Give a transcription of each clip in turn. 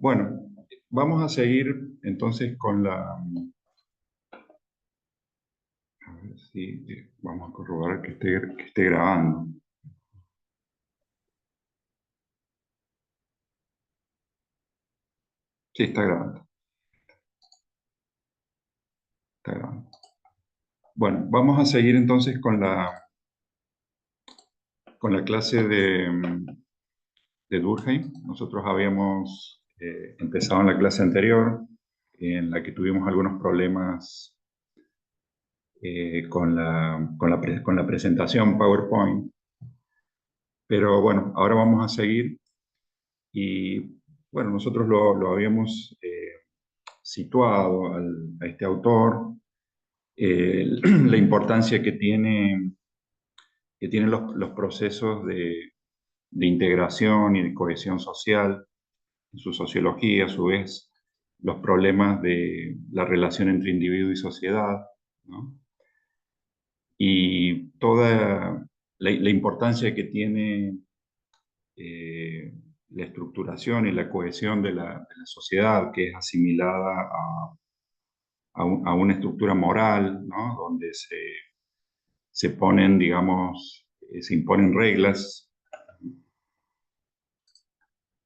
Bueno, vamos a seguir entonces con la... A ver si vamos a corroborar que esté grabando. Sí, está grabando, está grabando. Bueno, vamos a seguir entonces con la clase de Durkheim. Nosotros habíamos empezado en la clase anterior, en la que tuvimos algunos problemas con la presentación PowerPoint. Pero bueno, ahora vamos a seguir y bueno, nosotros lo habíamos situado a este autor, la importancia que tienen los procesos de integración y de cohesión social en su sociología, a su vez, los problemas de la relación entre individuo y sociedad, ¿no? Y toda la importancia que tiene eh, la estructuración y la cohesión de la sociedad, que es asimilada a una estructura moral, ¿no? Donde se ponen, digamos, se imponen reglas.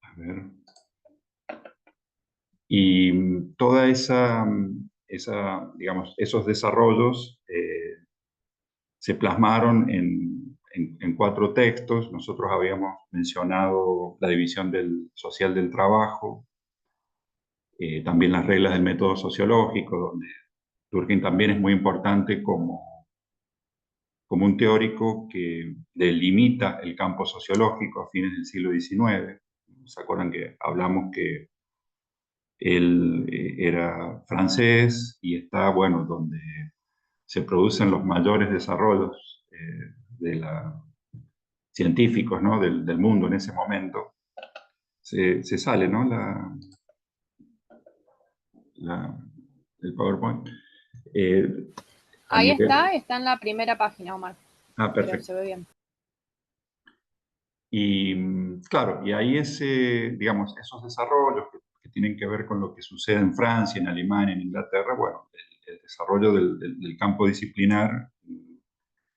A ver. Y toda digamos, esos desarrollos se plasmaron en cuatro textos. Nosotros habíamos mencionado la división social del trabajo, también las reglas del método sociológico, donde Durkheim también es muy importante como un teórico que delimita el campo sociológico a fines del siglo XIX. ¿Se acuerdan que hablamos que él era francés y está, bueno, donde se producen los mayores desarrollos científicos, ¿no? del mundo en ese momento? Se sale, ¿no? la- el PowerPoint. Eh, a Ahí nivel... está en la primera página, Omar. Creo que Perfecto. se ve bien. Y claro, y ahí digamos, esos desarrollos que tienen que ver con lo que sucede en Francia, en Alemania, en Inglaterra, bueno, el desarrollo del campo disciplinar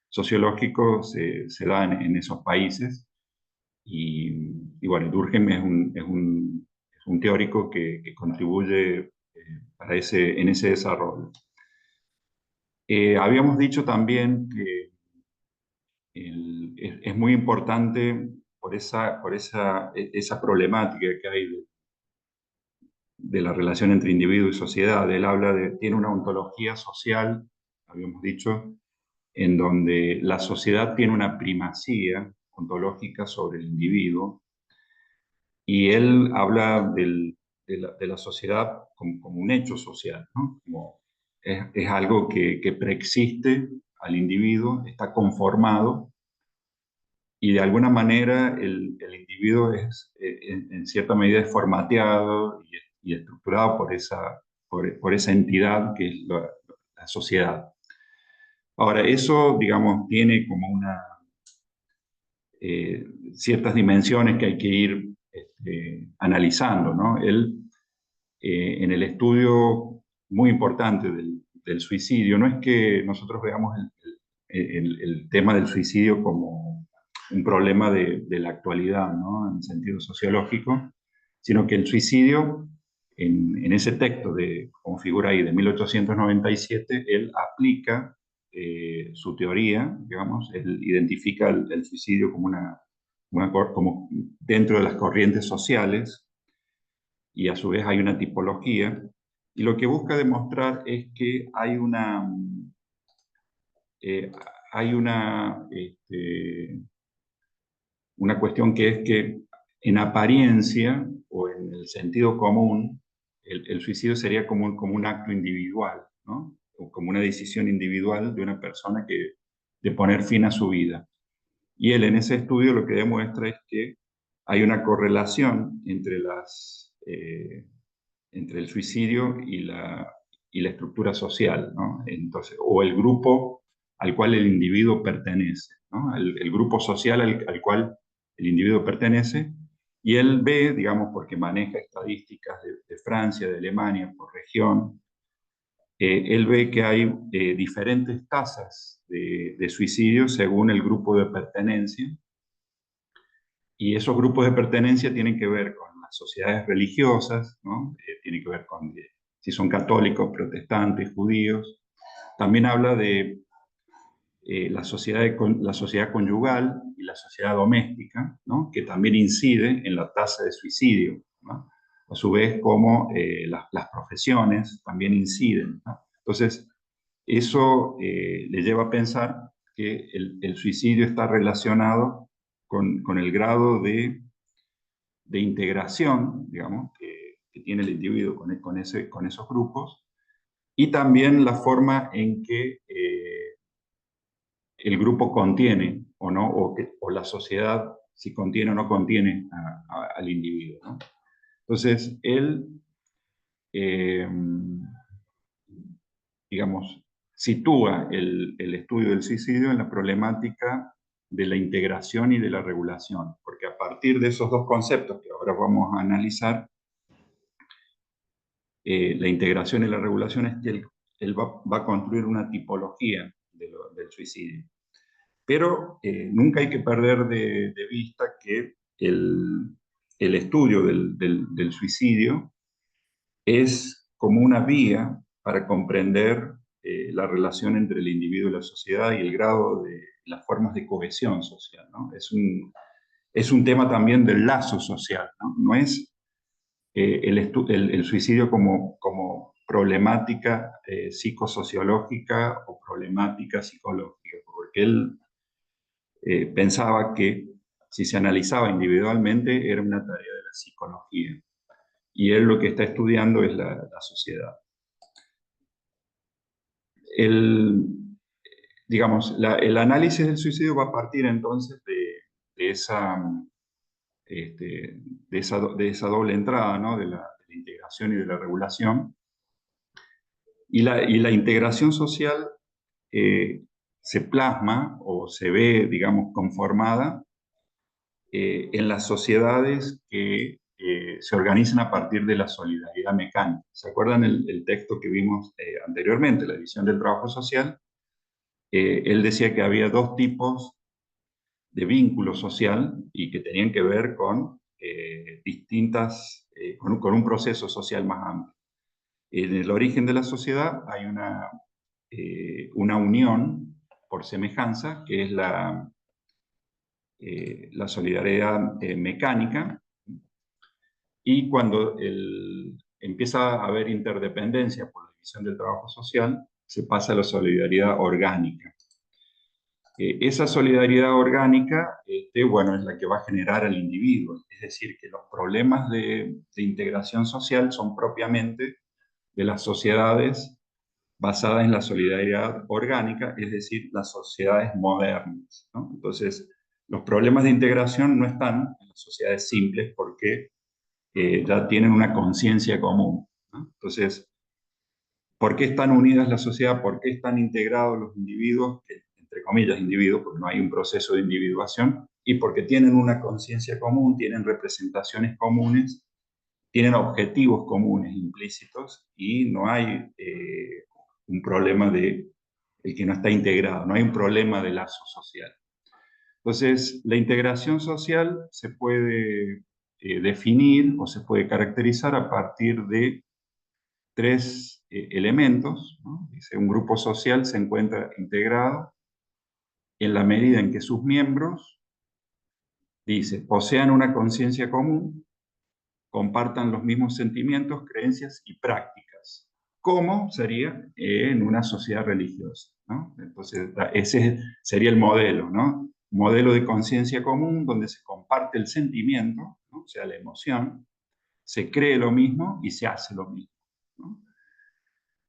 sociológico se da en esos países. Y bueno, Durkheim es un teórico que contribuye en ese desarrollo. Habíamos dicho también que es muy importante por esa problemática que hay de la relación entre individuo y sociedad. Él tiene una ontología social, habíamos dicho, en donde la sociedad tiene una primacía ontológica sobre el individuo, y él habla de la sociedad como un hecho social, ¿no? Es algo que preexiste al individuo, está conformado, y de alguna manera el individuo en cierta medida es formateado y estructurado por esa entidad que es la sociedad. Ahora, eso, digamos, tiene como ciertas dimensiones que hay que ir analizando, ¿no? Él, en el estudio muy importante del suicidio, no es que nosotros veamos el tema del suicidio como un problema de la actualidad, ¿no? En sentido sociológico, sino que el suicidio, en ese texto, como figura ahí, de 1897, él aplica su teoría, digamos. Él identifica el suicidio como dentro de las corrientes sociales, y a su vez hay una tipología, y lo que busca demostrar es que eh, hay una cuestión, que es que en apariencia o en el sentido común, el suicidio sería como un acto individual, ¿no? O como una decisión individual de una persona de poner fin a su vida. Y él, en ese estudio, lo que demuestra es que hay una correlación entre el suicidio y la estructura social, ¿no? Entonces, o el grupo al cual el individuo pertenece, ¿no? El grupo social al cual el individuo pertenece, Y él ve, digamos, porque maneja estadísticas de Francia, de Alemania, por región, él ve que hay diferentes tasas de suicidio según el grupo de pertenencia, y esos grupos de pertenencia tienen que ver con las sociedades religiosas, ¿no? Tienen que ver con si son católicos, protestantes, judíos. También habla de la sociedad conyugal y la sociedad doméstica, ¿no? Que también incide en la tasa de suicidio, ¿no? A su vez, como las profesiones también inciden, ¿no? Entonces, eso le lleva a pensar que el suicidio está relacionado con el grado de integración, digamos, que tiene el individuo con esos grupos, y también la forma en que el grupo contiene o no, o la sociedad si contiene o no contiene al individuo, ¿no? Entonces, él, eh, digamos, sitúa el estudio del suicidio en la problemática de la integración y de la regulación, porque a partir de esos dos conceptos que ahora vamos a analizar, la integración y la regulación, es que él va a construir una tipología del suicidio. Pero nunca hay que perder de vista que el estudio del suicidio es como una vía para comprender la relación entre el individuo y la sociedad y el grado de las formas de cohesión social, ¿no? Es un tema también del lazo social, ¿no? No es el suicidio como problemática psicosociológica o problemática psicológica, porque él pensaba que si se analizaba individualmente era una tarea de la psicología, y él lo que está estudiando es la sociedad. El, digamos, el análisis del suicidio va a partir entonces de esa, de esa doble entrada, ¿no? De la integración y de la regulación. Y la integración social se plasma o se ve, digamos, conformada en las sociedades que se organizan a partir de la solidaridad mecánica. ¿Se acuerdan el texto que vimos anteriormente, la división del trabajo social? Él decía que había dos tipos de vínculo social y que tenían que ver con con un proceso social más amplio. En el origen de la sociedad hay una unión por semejanza, que es la solidaridad mecánica, y cuando empieza a haber interdependencia por la división del trabajo social, se pasa a la solidaridad orgánica. Esa solidaridad orgánica, bueno, es la que va a generar al individuo, es decir, que los problemas de integración social son propiamente de las sociedades basadas en la solidaridad orgánica, es decir, las sociedades modernas, ¿no? Entonces, los problemas de integración no están en las sociedades simples porque ya tienen una conciencia común, ¿no? Entonces, ¿por qué están unidas las sociedades? ¿Por qué están integrados los individuos? Entre comillas, individuos, porque no hay un proceso de individuación, y porque tienen una conciencia común, tienen representaciones comunes, tienen objetivos comunes implícitos, y no hay un problema de el que no está integrado, no hay un problema de lazo social. Entonces, la integración social se puede definir o se puede caracterizar a partir de tres elementos, ¿no? Dice, un grupo social se encuentra integrado en la medida en que sus miembros, dice, posean una conciencia común, compartan los mismos sentimientos, creencias y prácticas. ¿Cómo sería en una sociedad religiosa? ¿No? Entonces, ese sería el modelo, ¿no? Modelo de conciencia común donde se comparte el sentimiento, ¿no? O sea, la emoción, se cree lo mismo y se hace lo mismo, ¿no?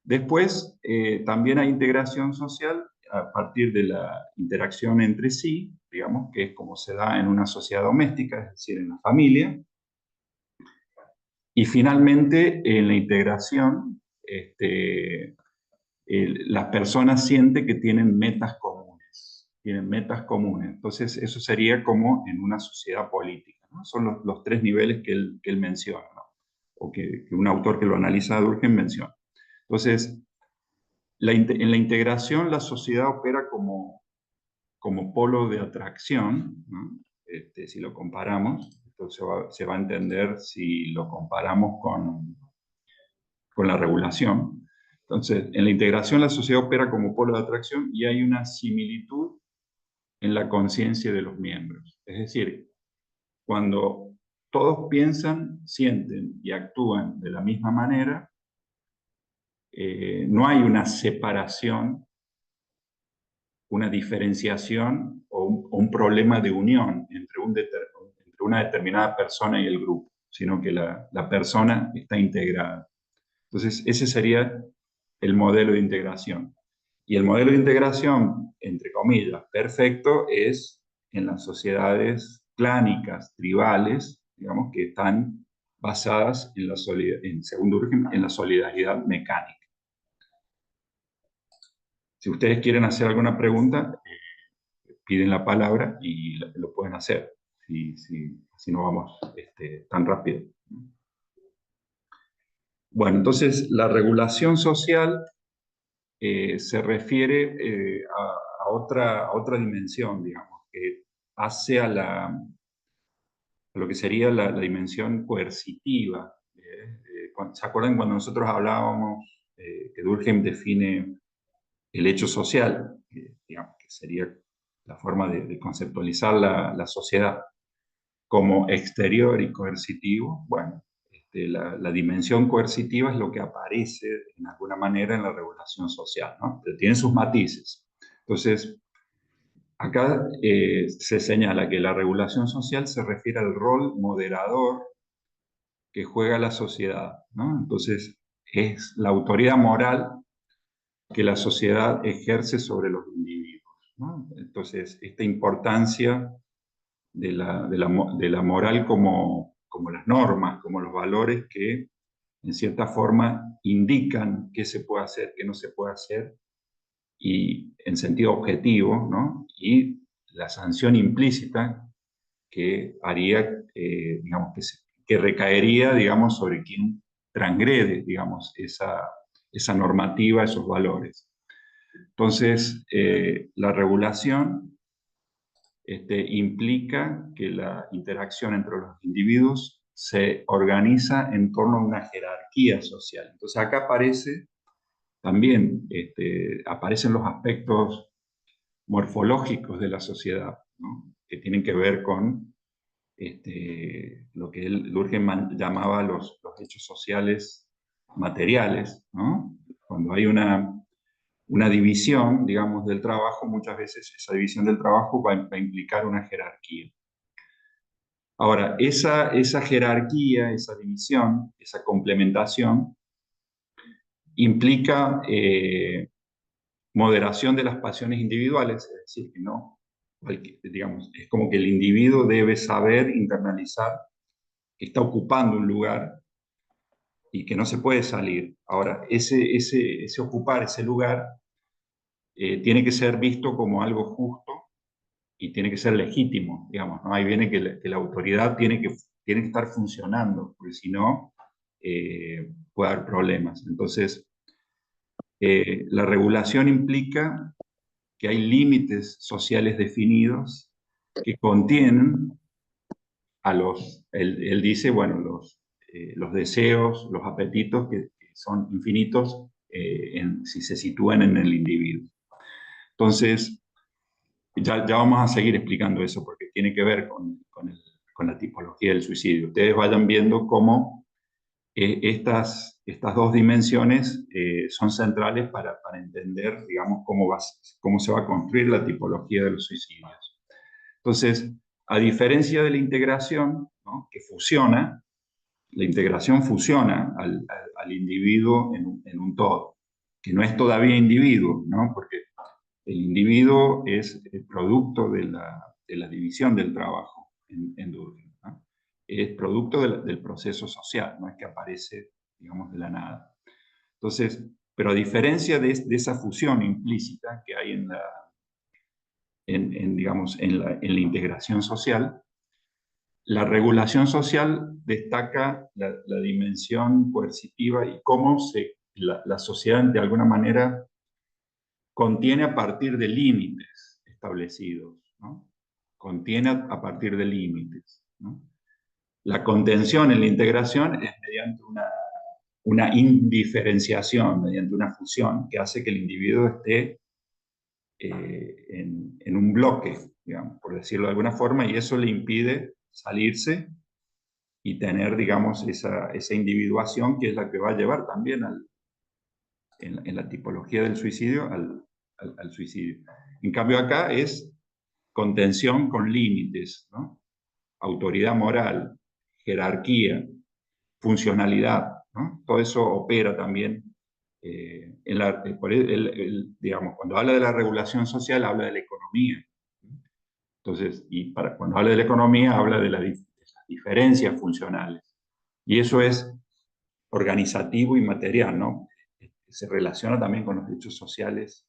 Después, también hay integración social a partir de la interacción entre sí, digamos, que es como se da en una sociedad doméstica, es decir, en la familia. Y finalmente, en la integración, las personas sienten que tienen metas comunes, Entonces, eso sería como en una sociedad política, ¿no? Son los tres niveles que él menciona, ¿no? O que un autor que lo analiza a Durkheim menciona. Entonces, en la integración la sociedad opera como polo de atracción, ¿no? Si lo comparamos, esto se va a entender si lo comparamos con la regulación. Entonces, en la integración la sociedad opera como polo de atracción y hay una similitud en la conciencia de los miembros. Es decir, cuando todos piensan, sienten y actúan de la misma manera, no hay una separación, una diferenciación o un problema de unión entre una determinada persona y el grupo, sino que la persona está integrada. Entonces, ese sería el modelo de integración. Y el modelo de integración, entre comillas, perfecto, es en las sociedades clánicas, tribales, digamos, que están basadas según Durkheim, en la solidaridad mecánica. Si ustedes quieren hacer alguna pregunta, piden la palabra y lo pueden hacer, si no vamos tan rápido. Bueno, entonces la regulación social se refiere a otra dimensión, digamos, que hace a lo que sería la dimensión coercitiva. ¿Se acuerdan cuando nosotros hablábamos que Durkheim define el hecho social, digamos, que sería la forma de conceptualizar la sociedad como exterior y coercitivo? Bueno, la dimensión coercitiva es lo que aparece en alguna manera en la regulación social, ¿no? Pero tiene sus matices. Entonces, acá se señala que la regulación social se refiere al rol moderador que juega la sociedad, ¿no? Entonces, es la autoridad moral que la sociedad ejerce sobre los individuos, ¿no? Entonces, esta importancia de la moral como las normas, como los valores que en cierta forma indican qué se puede hacer, qué no se puede hacer, y en sentido objetivo, ¿no? Y la sanción implícita que haría, digamos, que recaería, digamos, sobre quien transgrede, digamos, esa normativa, esos valores. Entonces, la regulación implica que la interacción entre los individuos se organiza en torno a una jerarquía social. Entonces, acá también aparecen los aspectos morfológicos de la sociedad, ¿no? Que tienen que ver con lo que Durkheim llamaba los hechos sociales materiales, ¿no? Cuando hay una división, digamos, del trabajo, muchas veces esa división del trabajo va a implicar una jerarquía. Ahora, esa jerarquía, esa división, esa complementación, implica moderación de las pasiones individuales, es decir, que no, digamos, es como que el individuo debe saber internalizar que está ocupando un lugar y que no se puede salir. Ahora, ese ocupar ese lugar tiene que ser visto como algo justo y tiene que ser legítimo, digamos, ¿no? Ahí viene que la autoridad tiene que estar funcionando, porque si no, puede haber problemas. Entonces, la regulación implica que hay límites sociales definidos que contienen él dice, bueno, los deseos, los apetitos que son infinitos si se sitúan en el individuo. Entonces, ya vamos a seguir explicando eso porque tiene que ver con la tipología del suicidio. Ustedes vayan viendo cómo estas dos dimensiones son centrales para entender, digamos, cómo se va a construir la tipología de los suicidios. Entonces, a diferencia de la integración, ¿no?, que fusiona, la integración fusiona al individuo en un todo, que no es todavía individuo, ¿no? Porque el individuo es el producto de la división del trabajo en Durkheim, ¿no? Es producto del proceso social, no es que aparece, digamos, de la nada. Entonces, pero a diferencia de esa fusión implícita que hay digamos, en la integración social, La regulación social destaca la dimensión coercitiva y cómo la sociedad de alguna manera contiene a partir de límites establecidos, ¿no? Contiene a partir de límites, ¿no? La contención en la integración es mediante una indiferenciación, mediante una fusión que hace que el individuo esté en un bloque, digamos, por decirlo de alguna forma, y eso le impide salirse y tener, digamos, esa individuación que es la que va a llevar también en la tipología del suicidio al suicidio. En cambio acá es contención con límites, ¿no? Autoridad moral, jerarquía, funcionalidad, ¿no? Todo eso opera también digamos, cuando habla de la regulación social habla de la economía. Entonces, cuando habla de la economía habla de las diferencias funcionales. Y eso es organizativo y material, ¿no? Se relaciona también con los hechos sociales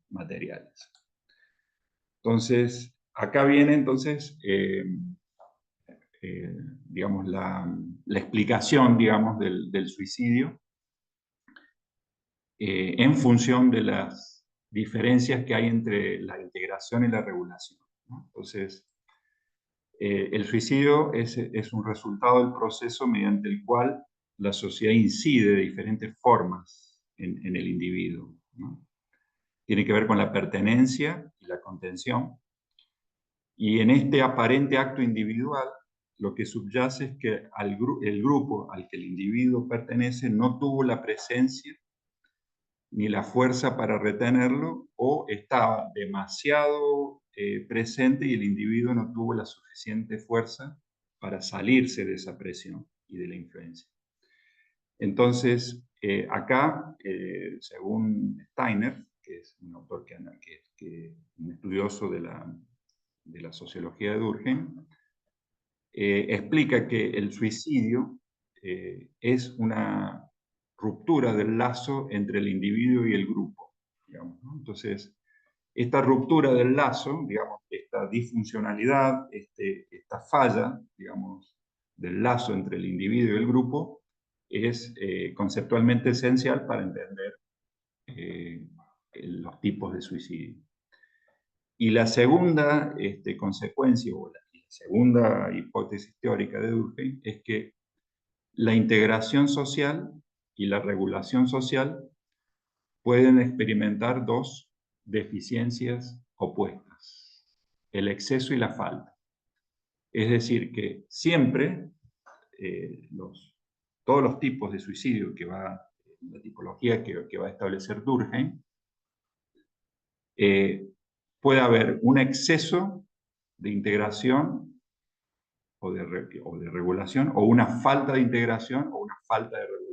materiales. Entonces, acá viene entonces, digamos, la explicación, digamos, del suicidio en función de las diferencias que hay entre la integración y la regulación, ¿no? Entonces, el suicidio es un resultado del proceso mediante el cual la sociedad incide de diferentes formas en el individuo, ¿no? Tiene que ver con la pertenencia y la contención. Y en este aparente acto individual, lo que subyace es que el grupo al que el individuo pertenece no tuvo la presencia ni la fuerza para retenerlo, o estaba demasiado presente y el individuo no tuvo la suficiente fuerza para salirse de esa presión y de la influencia. Entonces, acá, según Steiner, que es un autor un estudioso de la sociología de Durkheim, explica que el suicidio es una ruptura del lazo entre el individuo y el grupo, digamos, ¿no? Entonces, esta ruptura del lazo, digamos, esta disfuncionalidad, esta falla, digamos, del lazo entre el individuo y el grupo, es conceptualmente esencial para entender los tipos de suicidio. Y la segunda consecuencia, o la segunda hipótesis teórica de Durkheim, es que la integración social y la regulación social pueden experimentar dos deficiencias opuestas: el exceso y la falta. Es decir, que siempre todos los tipos de suicidio la tipología que va a establecer Durkheim, puede haber un exceso de integración o de regulación, o una falta de integración o una falta de regulación.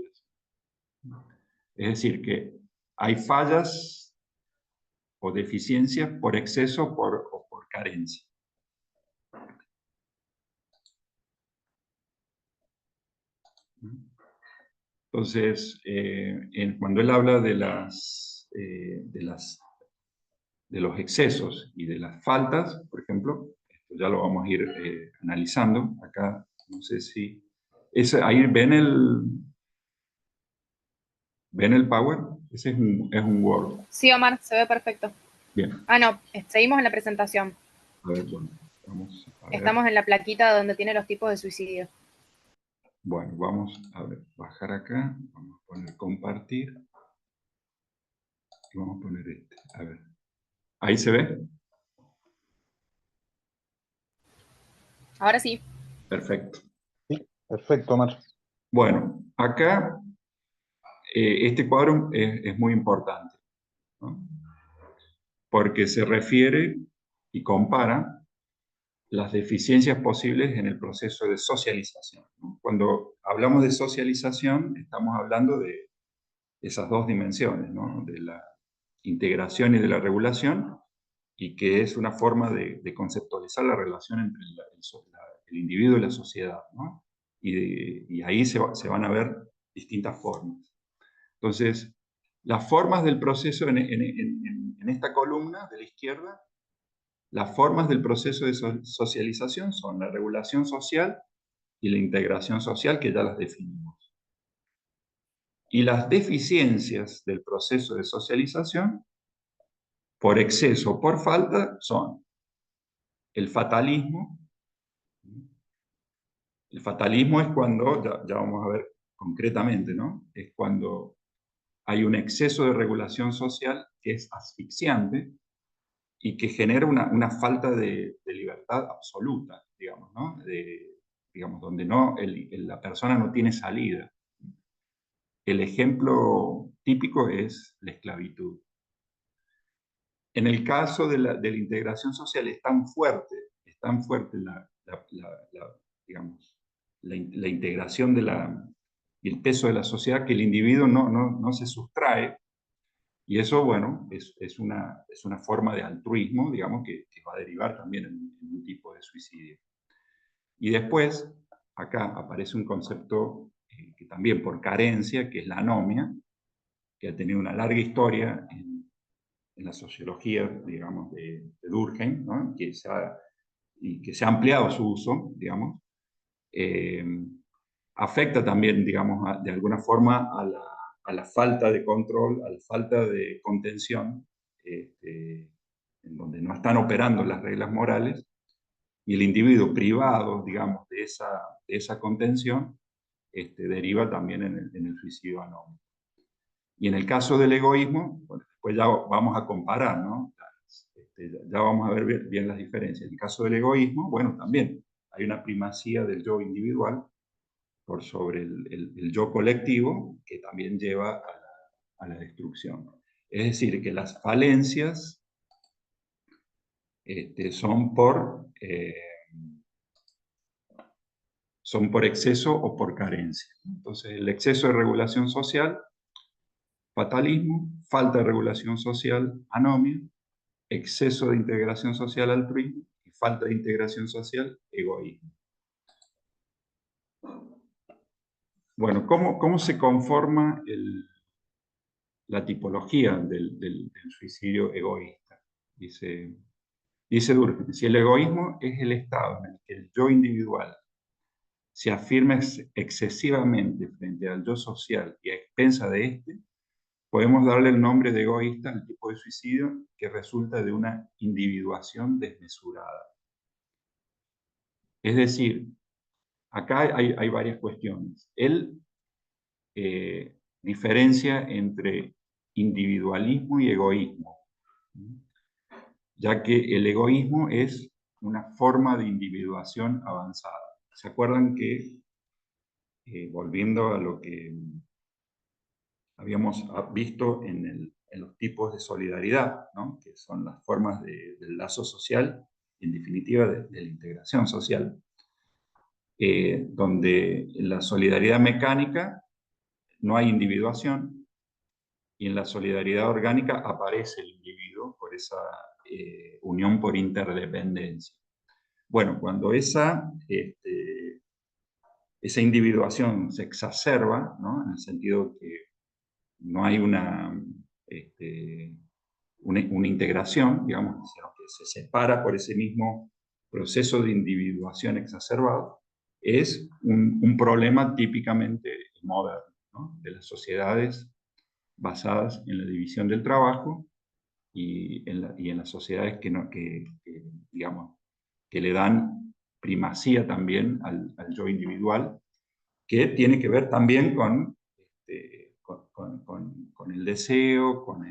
Es decir, que hay fallas o deficiencias por exceso o por carencia. Entonces, cuando él habla de los excesos y de las faltas, por ejemplo, esto ya lo vamos a ir analizando. Acá, no sé si... ahí ven el Power. Ese es un Word. Sí, Omar, se ve perfecto. Bien. Ah, no, seguimos en la presentación. A ver, bueno, vamos a ver. Estamos en la plaquita donde tiene los tipos de suicidio. Bueno, vamos a ver, bajar acá, vamos a poner compartir. Y vamos a poner este, a ver. ¿Ahí se ve? Ahora sí. Perfecto. Sí, perfecto, Omar. Bueno, acá este cuadro es muy importante, ¿no? Porque se refiere y compara las deficiencias posibles en el proceso de socialización, ¿no? Cuando hablamos de socialización, estamos hablando de esas dos dimensiones, ¿no? De la integración y de la regulación, y que es una forma de conceptualizar la relación entre el individuo y la sociedad, ¿no? Y ahí se van a ver distintas formas. Entonces, las formas del proceso en esta columna de la izquierda Las formas del proceso de socialización son la regulación social y la integración social, que ya las definimos. Y las deficiencias del proceso de socialización, por exceso o por falta, son el fatalismo. El fatalismo es cuando, ya vamos a ver concretamente, ¿no? Es cuando hay un exceso de regulación social que es asfixiante y que genera una falta de libertad absoluta, digamos, ¿no? Digamos, donde no, la persona no tiene salida. El ejemplo típico es la esclavitud. En el caso de la integración social es tan fuerte digamos, la integración y el peso de la sociedad, que el individuo no se sustrae. Y eso, bueno, es una forma de altruismo, digamos, que va a derivar también en un tipo de suicidio. Y después, acá aparece un concepto que también por carencia, que es la anomia, que ha tenido una larga historia en la sociología, digamos, de Durkheim, ¿no? que se ha ampliado su uso, digamos. Afecta también, digamos, de alguna forma a la falta de control, a la falta de contención, en donde no están operando las reglas morales, y el individuo privado, digamos, de esa contención, deriva también en el suicidio anónimo. Y en el caso del egoísmo, bueno, después ya vamos a comparar, ¿no? Ya vamos a ver bien las diferencias. En el caso del egoísmo, bueno, también hay una primacía del yo individual por sobre el yo colectivo, que también lleva a la destrucción. Es decir, que las falencias son por exceso o por carencia. Entonces, el exceso de regulación social, fatalismo; falta de regulación social, anomia; exceso de integración social, altruismo; y falta de integración social, egoísmo. Bueno, ¿cómo se conforma la tipología del suicidio egoísta? Dice Durkheim: si el egoísmo es el estado en el que el yo individual se afirma excesivamente frente al yo social y a expensa de éste, podemos darle el nombre de egoísta al tipo de suicidio que resulta de una individuación desmesurada. Es decir, acá hay varias cuestiones. Él diferencia entre individualismo y egoísmo, ya que el egoísmo es una forma de individuación avanzada. ¿Se acuerdan que, volviendo a lo que habíamos visto en los tipos de solidaridad, ¿no? Que son las formas del lazo social, en definitiva de la integración social, donde en la solidaridad mecánica no hay individuación, y en la solidaridad orgánica aparece el individuo por esa unión por interdependencia. Bueno, cuando esa individuación se exacerba, ¿no? En el sentido que no hay una integración, digamos, sino que se separa por ese mismo proceso de individuación exacerbado, es un problema típicamente moderno, ¿no? De las sociedades basadas en la división del trabajo y en las sociedades digamos, que le dan primacía también al yo individual, que tiene que ver también con el deseo, con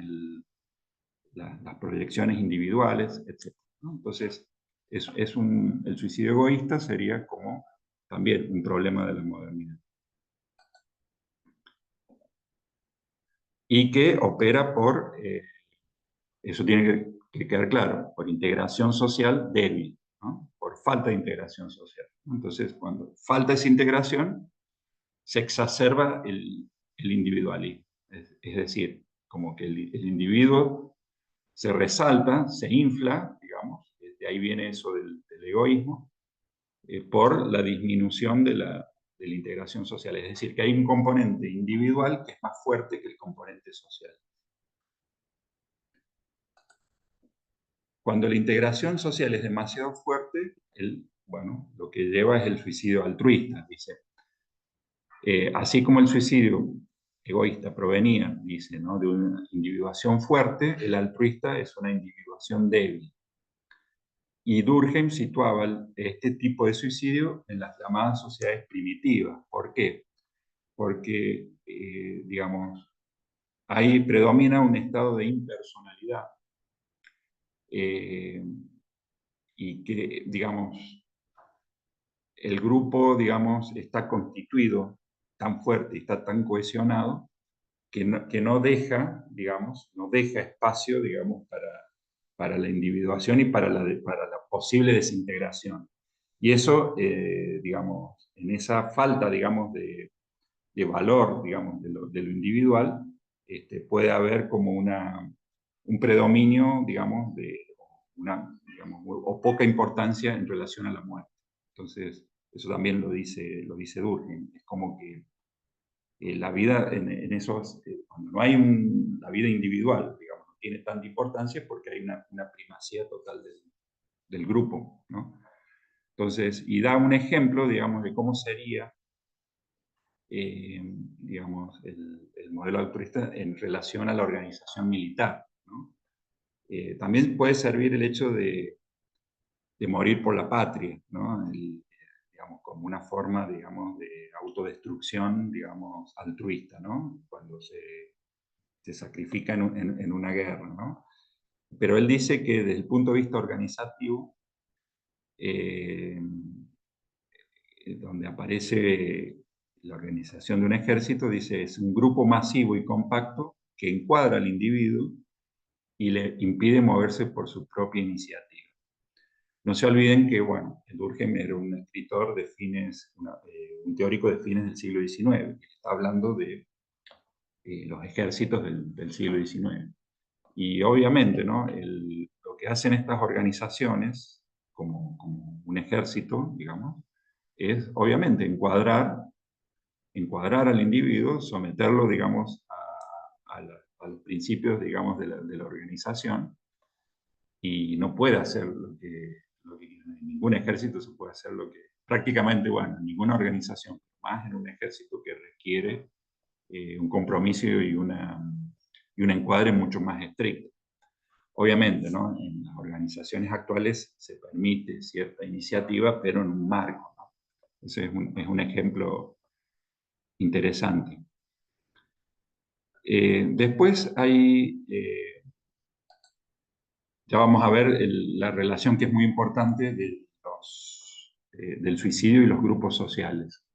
las proyecciones individuales, etc., ¿no? Entonces, el suicidio egoísta sería como también un problema de la modernidad. Y que opera eso tiene que quedar claro, por integración social débil, ¿no? Por falta de integración social. Entonces, cuando falta esa integración, se exacerba el individualismo. Es decir, como que el individuo se resalta, se infla, digamos, de ahí viene eso del egoísmo, por la disminución de la integración social. Es decir, que hay un componente individual que es más fuerte que el componente social. Cuando la integración social es demasiado fuerte, bueno, lo que lleva es el suicidio altruista, dice. Así como el suicidio egoísta provenía, dice, ¿no?, de una individuación fuerte, el altruista es una individuación débil. Y Durkheim situaba este tipo de suicidio en las llamadas sociedades primitivas. ¿Por qué? Porque, digamos, ahí predomina un estado de impersonalidad y que, digamos, el grupo, digamos, está constituido tan fuerte y está tan cohesionado que no deja, digamos, no deja espacio, digamos, para la individuación y para la posible desintegración. Y eso, digamos, en esa falta, digamos, de valor, digamos, de lo individual, puede haber como un predominio, digamos, digamos, o poca importancia en relación a la muerte. Entonces, eso también lo dice Durkheim. Es como que la vida en esos, cuando no hay la vida individual, digamos, no tiene tanta importancia porque hay una primacía total del grupo, ¿no? Entonces, y da un ejemplo, digamos, de cómo sería, digamos, el modelo altruista en relación a la organización militar, ¿no? También puede servir el hecho de morir por la patria, ¿no? Digamos, como una forma, digamos, de autodestrucción, digamos, altruista, ¿no? Cuando se sacrifica en una guerra, ¿no? Pero él dice que desde el punto de vista organizativo, donde aparece la organización de un ejército, dice, es un grupo masivo y compacto que encuadra al individuo y le impide moverse por su propia iniciativa. No se olviden que, bueno, Durkheim era un escritor de un teórico de fines del siglo XIX, que está hablando de los ejércitos del siglo XIX. Y obviamente, ¿no?, lo que hacen estas organizaciones, como un ejército, digamos, es obviamente encuadrar al individuo, someterlo, digamos, a los principios, digamos, de la organización, y no puede hacer en ningún ejército se puede hacer lo que, prácticamente, bueno, en ninguna organización, más en un ejército que requiere un compromiso y un encuadre mucho más estricto. Obviamente, ¿no?, en las organizaciones actuales se permite cierta iniciativa, pero en un marco, ¿no? Ese es un ejemplo interesante. Después hay, ya vamos a ver la relación que es muy importante del suicidio y los grupos sociales.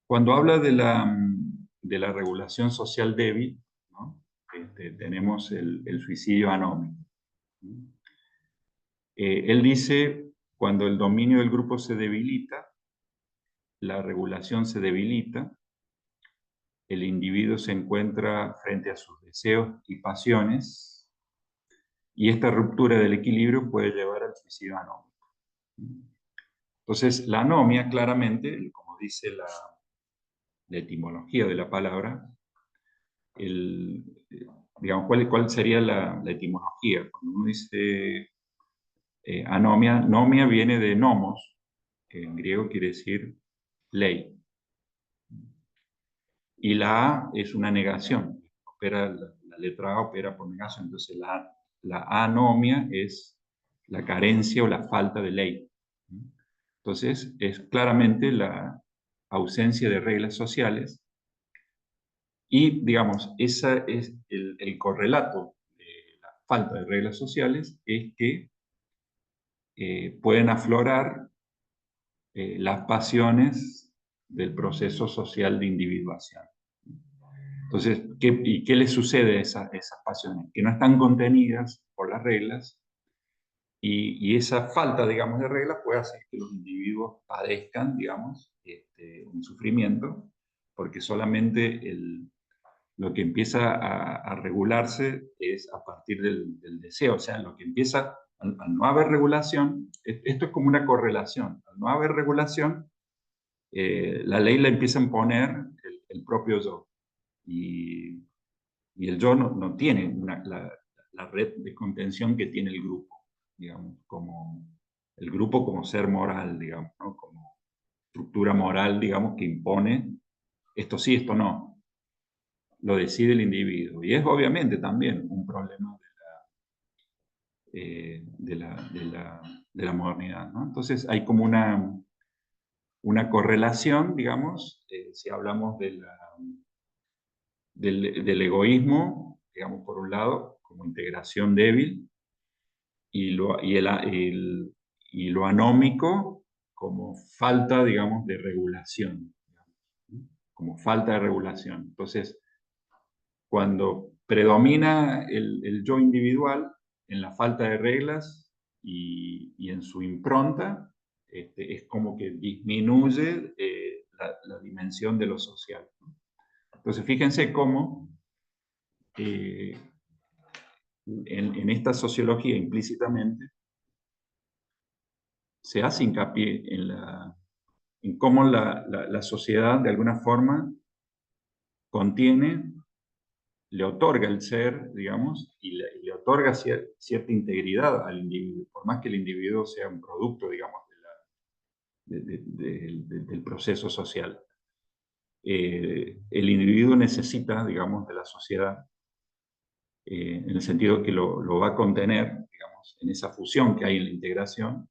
Cuando habla de la regulación social débil, ¿no?, tenemos el suicidio anómico. Él dice, cuando el dominio del grupo se debilita, la regulación se debilita, el individuo se encuentra frente a sus deseos y pasiones, y esta ruptura del equilibrio puede llevar al suicidio anómico. Entonces, la anomia, claramente, como dice la etimología de la palabra, digamos, ¿cuál sería la etimología? Cuando uno dice anomia, nomia viene de nomos, que en griego quiere decir ley. Y la A es una negación. La letra A opera por negación. Entonces la anomia es la carencia o la falta de ley. Entonces es claramente la ausencia de reglas sociales. Y, digamos, ese es el correlato de la falta de reglas sociales, es que pueden aflorar las pasiones del proceso social de individuación. Entonces, ¿qué les sucede a esas pasiones? Que no están contenidas por las reglas, y esa falta, digamos, de reglas puede hacer que los individuos padezcan, digamos, un sufrimiento, porque solamente lo que empieza a regularse es a partir del deseo. O sea, lo que empieza, al no haber regulación, esto es como una correlación. Al no haber regulación, la ley la empieza a imponer el propio yo. Y el yo no tiene la red de contención que tiene el grupo, digamos, como el grupo como ser moral, digamos, ¿no? Como estructura moral, digamos, que impone esto sí, esto no. Lo decide el individuo. Y es obviamente también un problema de la modernidad, ¿no? Entonces hay como una correlación, digamos, si hablamos del egoísmo, digamos, por un lado, como integración débil, y lo anómico como falta, digamos, de regulación, digamos, ¿no? Como falta de regulación. Entonces, cuando predomina el yo individual en la falta de reglas y en su impronta, es como que disminuye la dimensión de lo social, ¿no? Entonces, fíjense cómo en esta sociología implícitamente se hace hincapié en cómo la sociedad de alguna forma contiene, le otorga el ser, digamos, y le otorga cierta integridad al individuo, por más que el individuo sea un producto, digamos, del proceso social. El individuo necesita, digamos, de la sociedad, en el sentido que lo va a contener, digamos, en esa fusión que hay en la integración,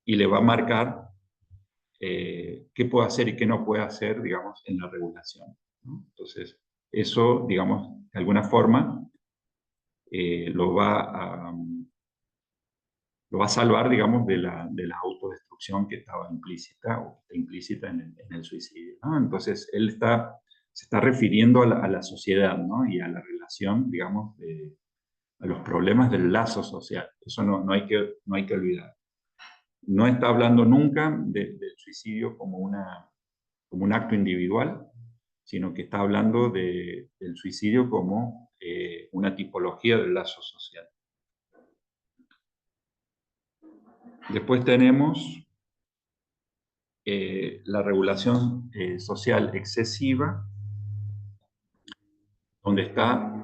y le va a marcar qué puede hacer y qué no puede hacer, digamos, en la regulación, ¿no? Entonces, eso, digamos, de alguna forma, lo va a salvar, digamos, de la autodestrucción que estaba implícita o que está implícita en el suicidio, ¿no? Entonces, él se está refiriendo a la sociedad, ¿no? Y a la relación, digamos, a los problemas del lazo social. Eso no hay que olvidar. No está hablando nunca del suicidio como un acto individual, sino que está hablando del suicidio como una tipología del lazo social. Después tenemos la regulación social excesiva, donde está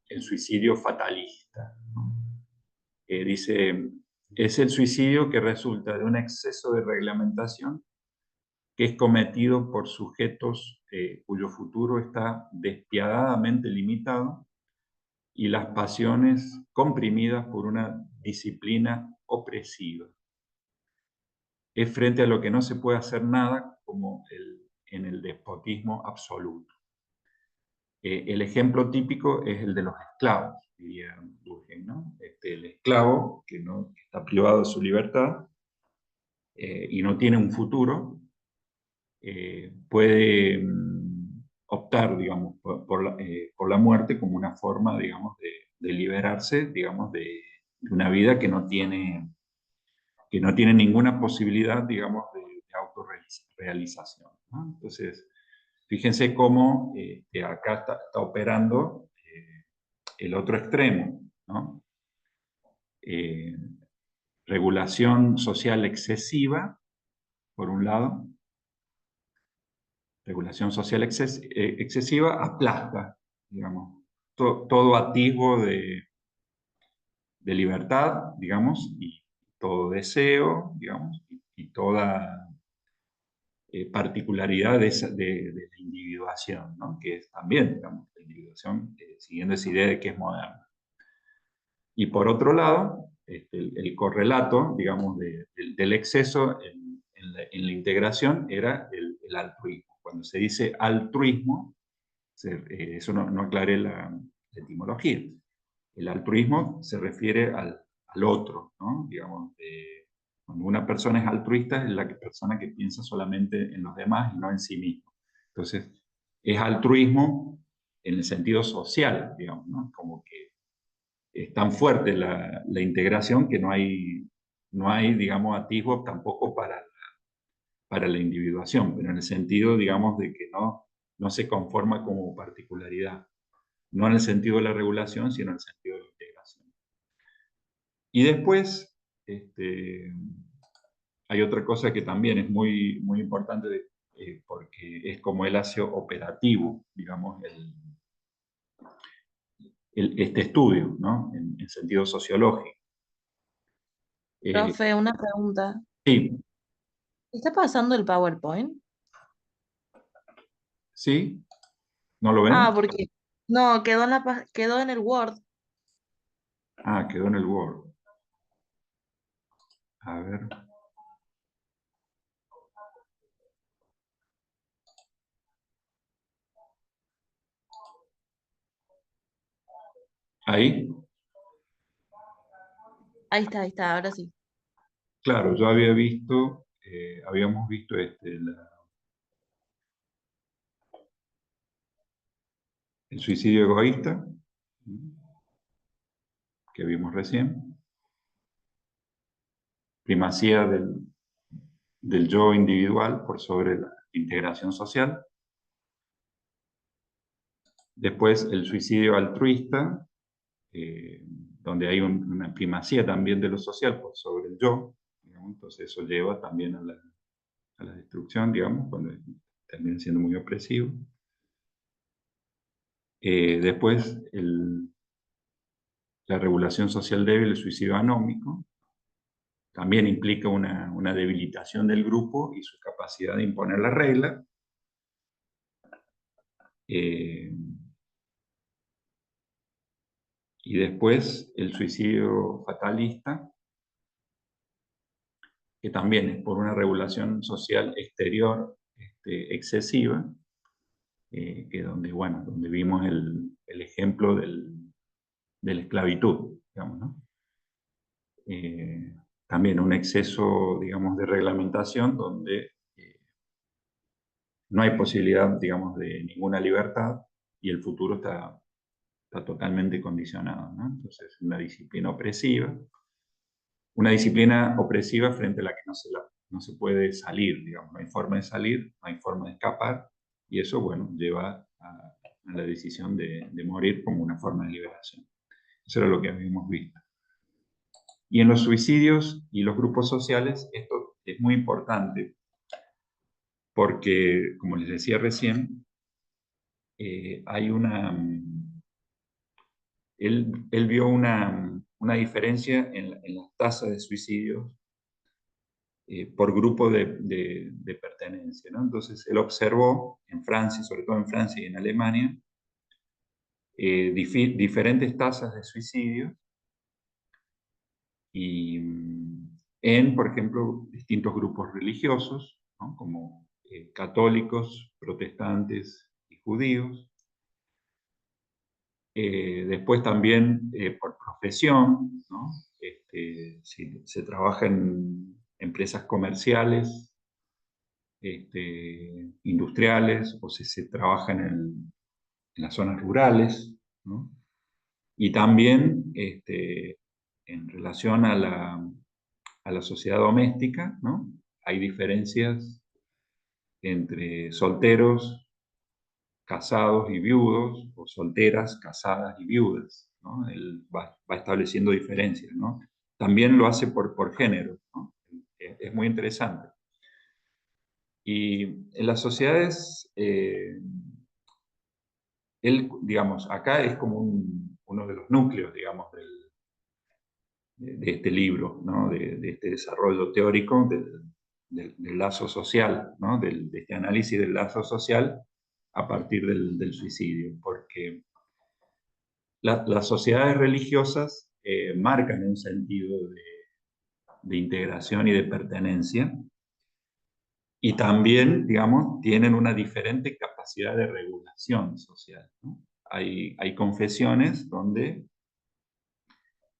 el suicidio fatalista, ¿no? Dice, es el suicidio que resulta de un exceso de reglamentación que es cometido por sujetos cuyo futuro está despiadadamente limitado y las pasiones comprimidas por una disciplina opresiva. Es frente a lo que no se puede hacer nada, como en el despotismo absoluto. El ejemplo típico es el de los esclavos, diría Durkheim, ¿no? El esclavo que está privado de su libertad y no tiene un futuro, puede optar, digamos, por la muerte como una forma, digamos, de liberarse, digamos, de una vida que no tiene ninguna posibilidad, digamos, de autorrealización, ¿no? Entonces, fíjense cómo acá está operando el otro extremo, ¿no? Regulación social excesiva, por un lado. Regulación social excesiva aplasta, digamos, todo atisbo de libertad, digamos, y todo deseo, digamos, y toda particularidad de la individuación, ¿no? Que es también, digamos, la individuación, siguiendo esa idea de que es moderna. Y por otro lado, el correlato, digamos, del exceso en la integración era el altruismo. Cuando se dice altruismo, eso no aclaré la etimología. El altruismo se refiere al otro, ¿no? Digamos, cuando una persona es altruista es la persona que piensa solamente en los demás y no en sí mismo. Entonces, es altruismo en el sentido social, digamos, ¿no? Como que es tan fuerte la integración que no hay, digamos, atisbos tampoco para la individuación, pero en el sentido, digamos, de que no se conforma como particularidad. No en el sentido de la regulación, sino en el sentido de la integración. Y después, hay otra cosa que también es muy, muy importante, porque es como el hace operativo, digamos, este estudio, ¿no? En sentido sociológico. Profe, una pregunta. Sí, ¿Está pasando el PowerPoint? sí, ¿no lo Ah, ven? porque no, quedó en el Word. Ah, quedó en el Word. A ver. Ahí, Ahí está, ahora sí. claro, yo había visto, habíamos visto el suicidio egoísta, que vimos recién, primacía del yo individual por sobre la integración social. Después el suicidio altruista, donde hay una primacía también de lo social por sobre el yo, digamos. Entonces eso lleva también a la destrucción, digamos, cuando termina siendo muy opresivo. Después la regulación social débil, el suicidio anómico, también implica una debilitación del grupo y su capacidad de imponer la regla. Y después el suicidio fatalista, que también es por una regulación social exterior excesiva, que donde, bueno, donde vimos el ejemplo de la esclavitud, digamos, ¿no? También un exceso, digamos, de reglamentación donde no hay posibilidad, digamos, de ninguna libertad y el futuro está totalmente condicionado, ¿no? Entonces, una disciplina opresiva frente a la que no se puede salir, digamos, no hay forma de salir, no hay forma de escapar, y eso, bueno, lleva a la decisión de morir como una forma de liberación. Eso era lo que habíamos visto. Y en los suicidios y los grupos sociales, esto es muy importante, porque, como les decía recién, hay él vio una diferencia en las tasas de suicidios por grupo de pertenencia, ¿no? Entonces, él observó en Francia, sobre todo en Francia y en Alemania, diferentes tasas de suicidio y en, por ejemplo, distintos grupos religiosos, ¿no? Como católicos, protestantes y judíos. Después también por profesión, ¿no? Si se trabaja en empresas comerciales, industriales, o si se trabaja en las zonas rurales, ¿no? Y también en relación a la sociedad doméstica, ¿no? Hay diferencias entre solteros, casados y viudos, o solteras, casadas y viudas, ¿no? Él va estableciendo diferencias, ¿no? También lo hace por género, ¿no? Es muy interesante. Y en las sociedades, él, digamos, acá es como uno de los núcleos, digamos, de este libro, ¿no? De este desarrollo teórico del lazo social, ¿no? De este análisis del lazo social a partir del suicidio, porque las sociedades religiosas marcan un sentido de integración y de pertenencia, y también, digamos, tienen una diferente capacidad de regulación social, ¿no? Hay confesiones donde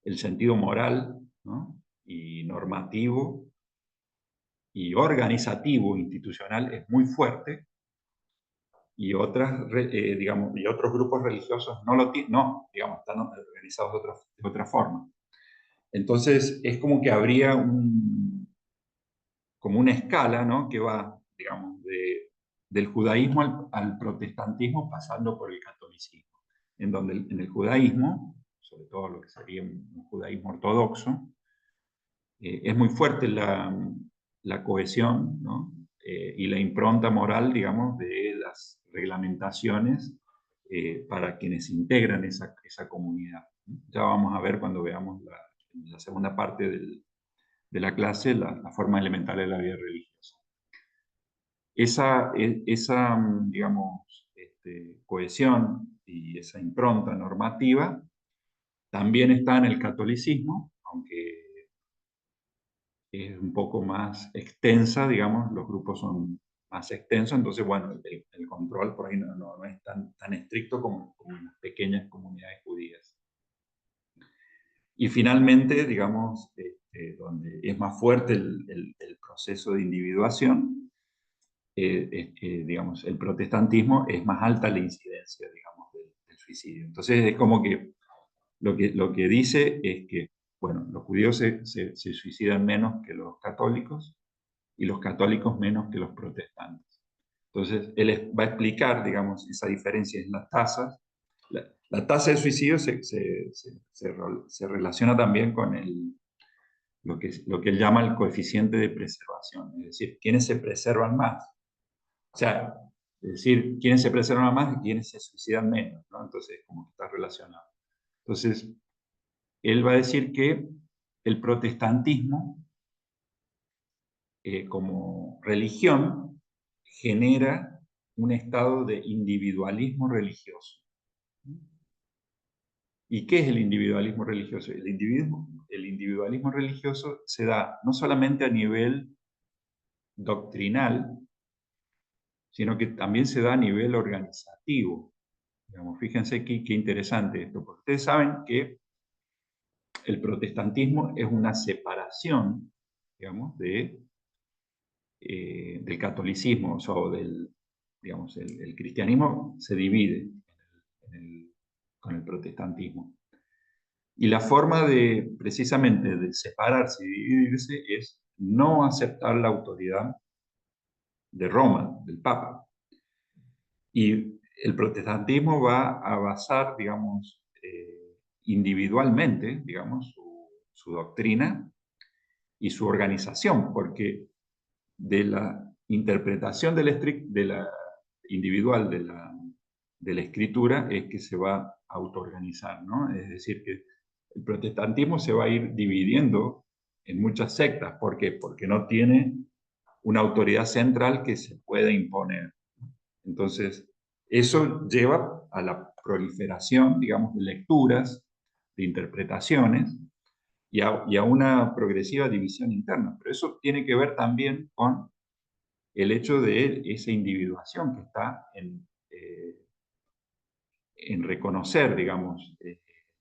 el sentido moral, ¿no? Y normativo y organizativo, institucional, es muy fuerte, y digamos, y otros grupos religiosos no, digamos, están organizados de otra forma. Entonces, es como que habría como una escala, ¿no? Que va, digamos, del judaísmo al protestantismo, pasando por el catolicismo, en donde en el judaísmo, sobre todo lo que sería un judaísmo ortodoxo, es muy fuerte la cohesión, ¿no? Y la impronta moral, digamos, de las reglamentaciones para quienes integran esa comunidad. Ya vamos a ver cuando veamos la segunda parte de la clase, la forma elemental de la vida religiosa. Esa digamos, cohesión y esa impronta normativa también está en el catolicismo, aunque es un poco más extensa, digamos, los grupos son más extensos, entonces, bueno, el control por ahí no es tan estricto como en las pequeñas comunidades judías. Y finalmente, digamos, donde es más fuerte el proceso de individuación, digamos, el protestantismo es más alta la incidencia, digamos, del suicidio. Entonces es como que lo que dice es que, bueno, los judíos se suicidan menos que los católicos y los católicos menos que los protestantes. Entonces él va a explicar, digamos, esa diferencia en las tasas. La tasa de suicidio se relaciona también con lo que él llama el coeficiente de preservación, es decir, quiénes se preservan más. O sea, es decir, quiénes se preservan más y quiénes se suicidan menos, ¿no? Entonces, como que está relacionado. Entonces, él va a decir que el protestantismo, como religión, genera un estado de individualismo religioso. ¿Y qué es el individualismo religioso? El individualismo religioso se da no solamente a nivel doctrinal, sino que también se da a nivel organizativo. Digamos, fíjense qué interesante esto, porque ustedes saben que el protestantismo es una separación, digamos, del catolicismo, o sea, digamos, el cristianismo se divide con el protestantismo. Y la forma precisamente, de separarse y dividirse es no aceptar la autoridad de Roma, del Papa. Y el protestantismo va a basar, digamos, individualmente, digamos, su doctrina y su organización, porque de la interpretación de la individual de la escritura es que se va a autoorganizar, ¿no? Es decir, que el protestantismo se va a ir dividiendo en muchas sectas. ¿Por qué? Porque no tiene una autoridad central que se pueda imponer. Entonces, eso lleva a la proliferación, digamos, de lecturas, de interpretaciones y a una progresiva división interna. Pero eso tiene que ver también con el hecho de esa individuación que está en reconocer, digamos,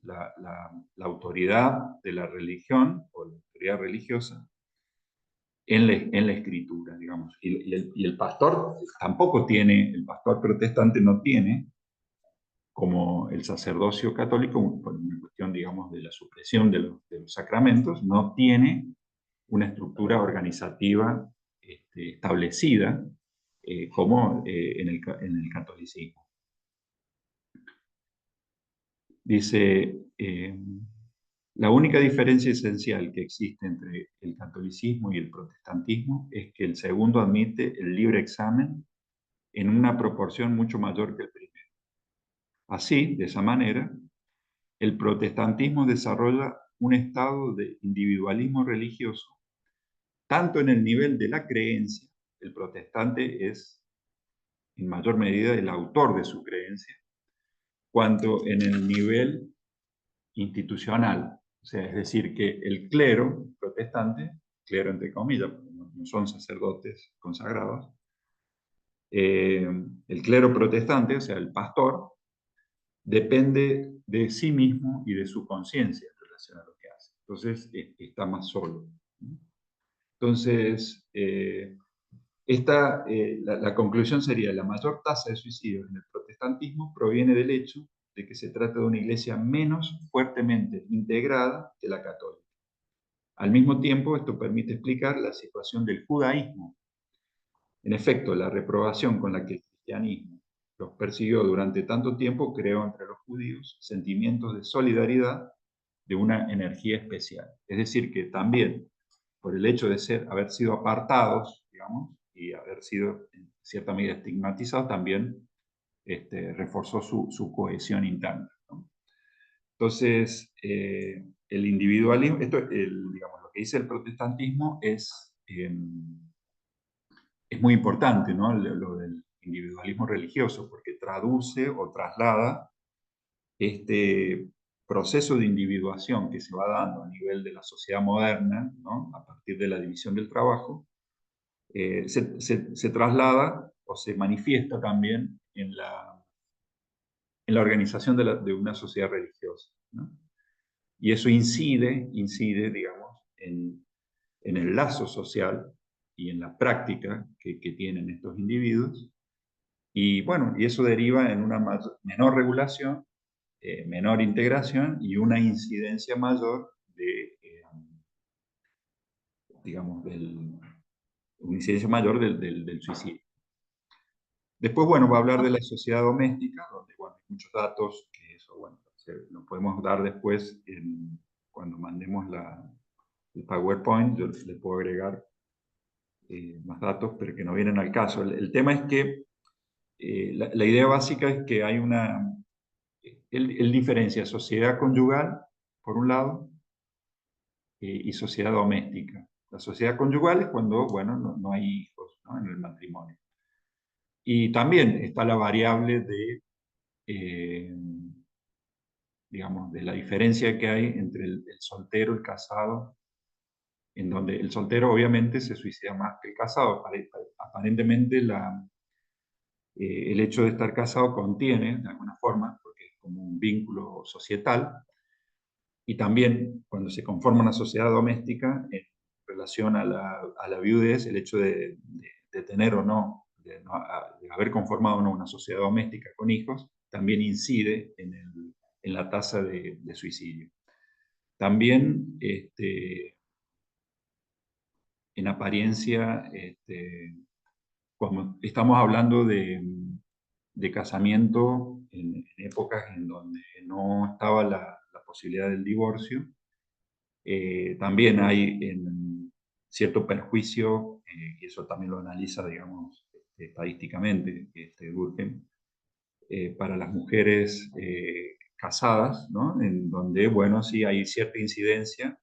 la autoridad de la religión o la autoridad religiosa en la escritura, digamos. Y el pastor tampoco tiene, el pastor protestante no tiene, como el sacerdocio católico, por una cuestión, digamos, de la supresión de los sacramentos, no tiene una estructura organizativa establecida como en el catolicismo. Dice, la única diferencia esencial que existe entre el catolicismo y el protestantismo es que el segundo admite el libre examen en una proporción mucho mayor que el primero. Así, de esa manera, el protestantismo desarrolla un estado de individualismo religioso, tanto en el nivel de la creencia, el protestante es en mayor medida el autor de su creencia, cuanto en el nivel institucional. O sea, es decir, que el clero protestante, clero entre comillas, porque no son sacerdotes consagrados, el clero protestante, o sea, el pastor, depende de sí mismo y de su conciencia en relación a lo que hace. Entonces, está más solo. Entonces, la conclusión sería: la mayor tasa de suicidios en el protestantismo proviene del hecho de que se trata de una iglesia menos fuertemente integrada que la católica. Al mismo tiempo, esto permite explicar la situación del judaísmo. En efecto, la reprobación con la que el cristianismo los persiguió durante tanto tiempo creó entre los judíos sentimientos de solidaridad de una energía especial. Es decir, que también, por el hecho de haber sido apartados, digamos, y haber sido en cierta medida estigmatizados, también reforzó su cohesión interna, ¿no? Entonces, el individualismo, digamos, lo que dice el protestantismo es muy importante, ¿no? Lo del individualismo religioso, porque traduce o traslada este proceso de individuación que se va dando a nivel de la sociedad moderna, ¿no? A partir de la división del trabajo, se traslada o se manifiesta también en la organización de una sociedad religiosa, ¿no? Y eso incide, digamos, en el lazo social y en la práctica que tienen estos individuos. Y bueno, y eso deriva en una menor regulación, menor integración y una incidencia mayor digamos, una incidencia mayor del suicidio. Después, bueno, va a hablar de la sociedad doméstica, donde, bueno, hay muchos datos que eso, bueno, nos podemos dar después cuando mandemos el PowerPoint. Yo le puedo agregar más datos, pero que no vienen al caso. Tema es que la idea básica es que hay él diferencia sociedad conyugal, por un lado, y sociedad doméstica. La sociedad conyugal es cuando, bueno, no hay hijos, ¿no? En el matrimonio. Y también está la variable digamos, de la diferencia que hay entre el soltero y el casado, en donde el soltero obviamente se suicida más que el casado. Aparentemente el hecho de estar casado contiene, de alguna forma, porque es como un vínculo societal, y también cuando se conforma una sociedad doméstica, en relación a la viudez, el hecho de tener o no, de haber conformado o no una sociedad doméstica con hijos, también incide en la tasa de suicidio. También, en apariencia, cuando estamos hablando de casamiento en épocas en donde no estaba la posibilidad del divorcio, también hay cierto perjuicio, y eso también lo analiza, digamos, estadísticamente, Durkheim, para las mujeres casadas, ¿no? En donde, bueno, sí hay cierta incidencia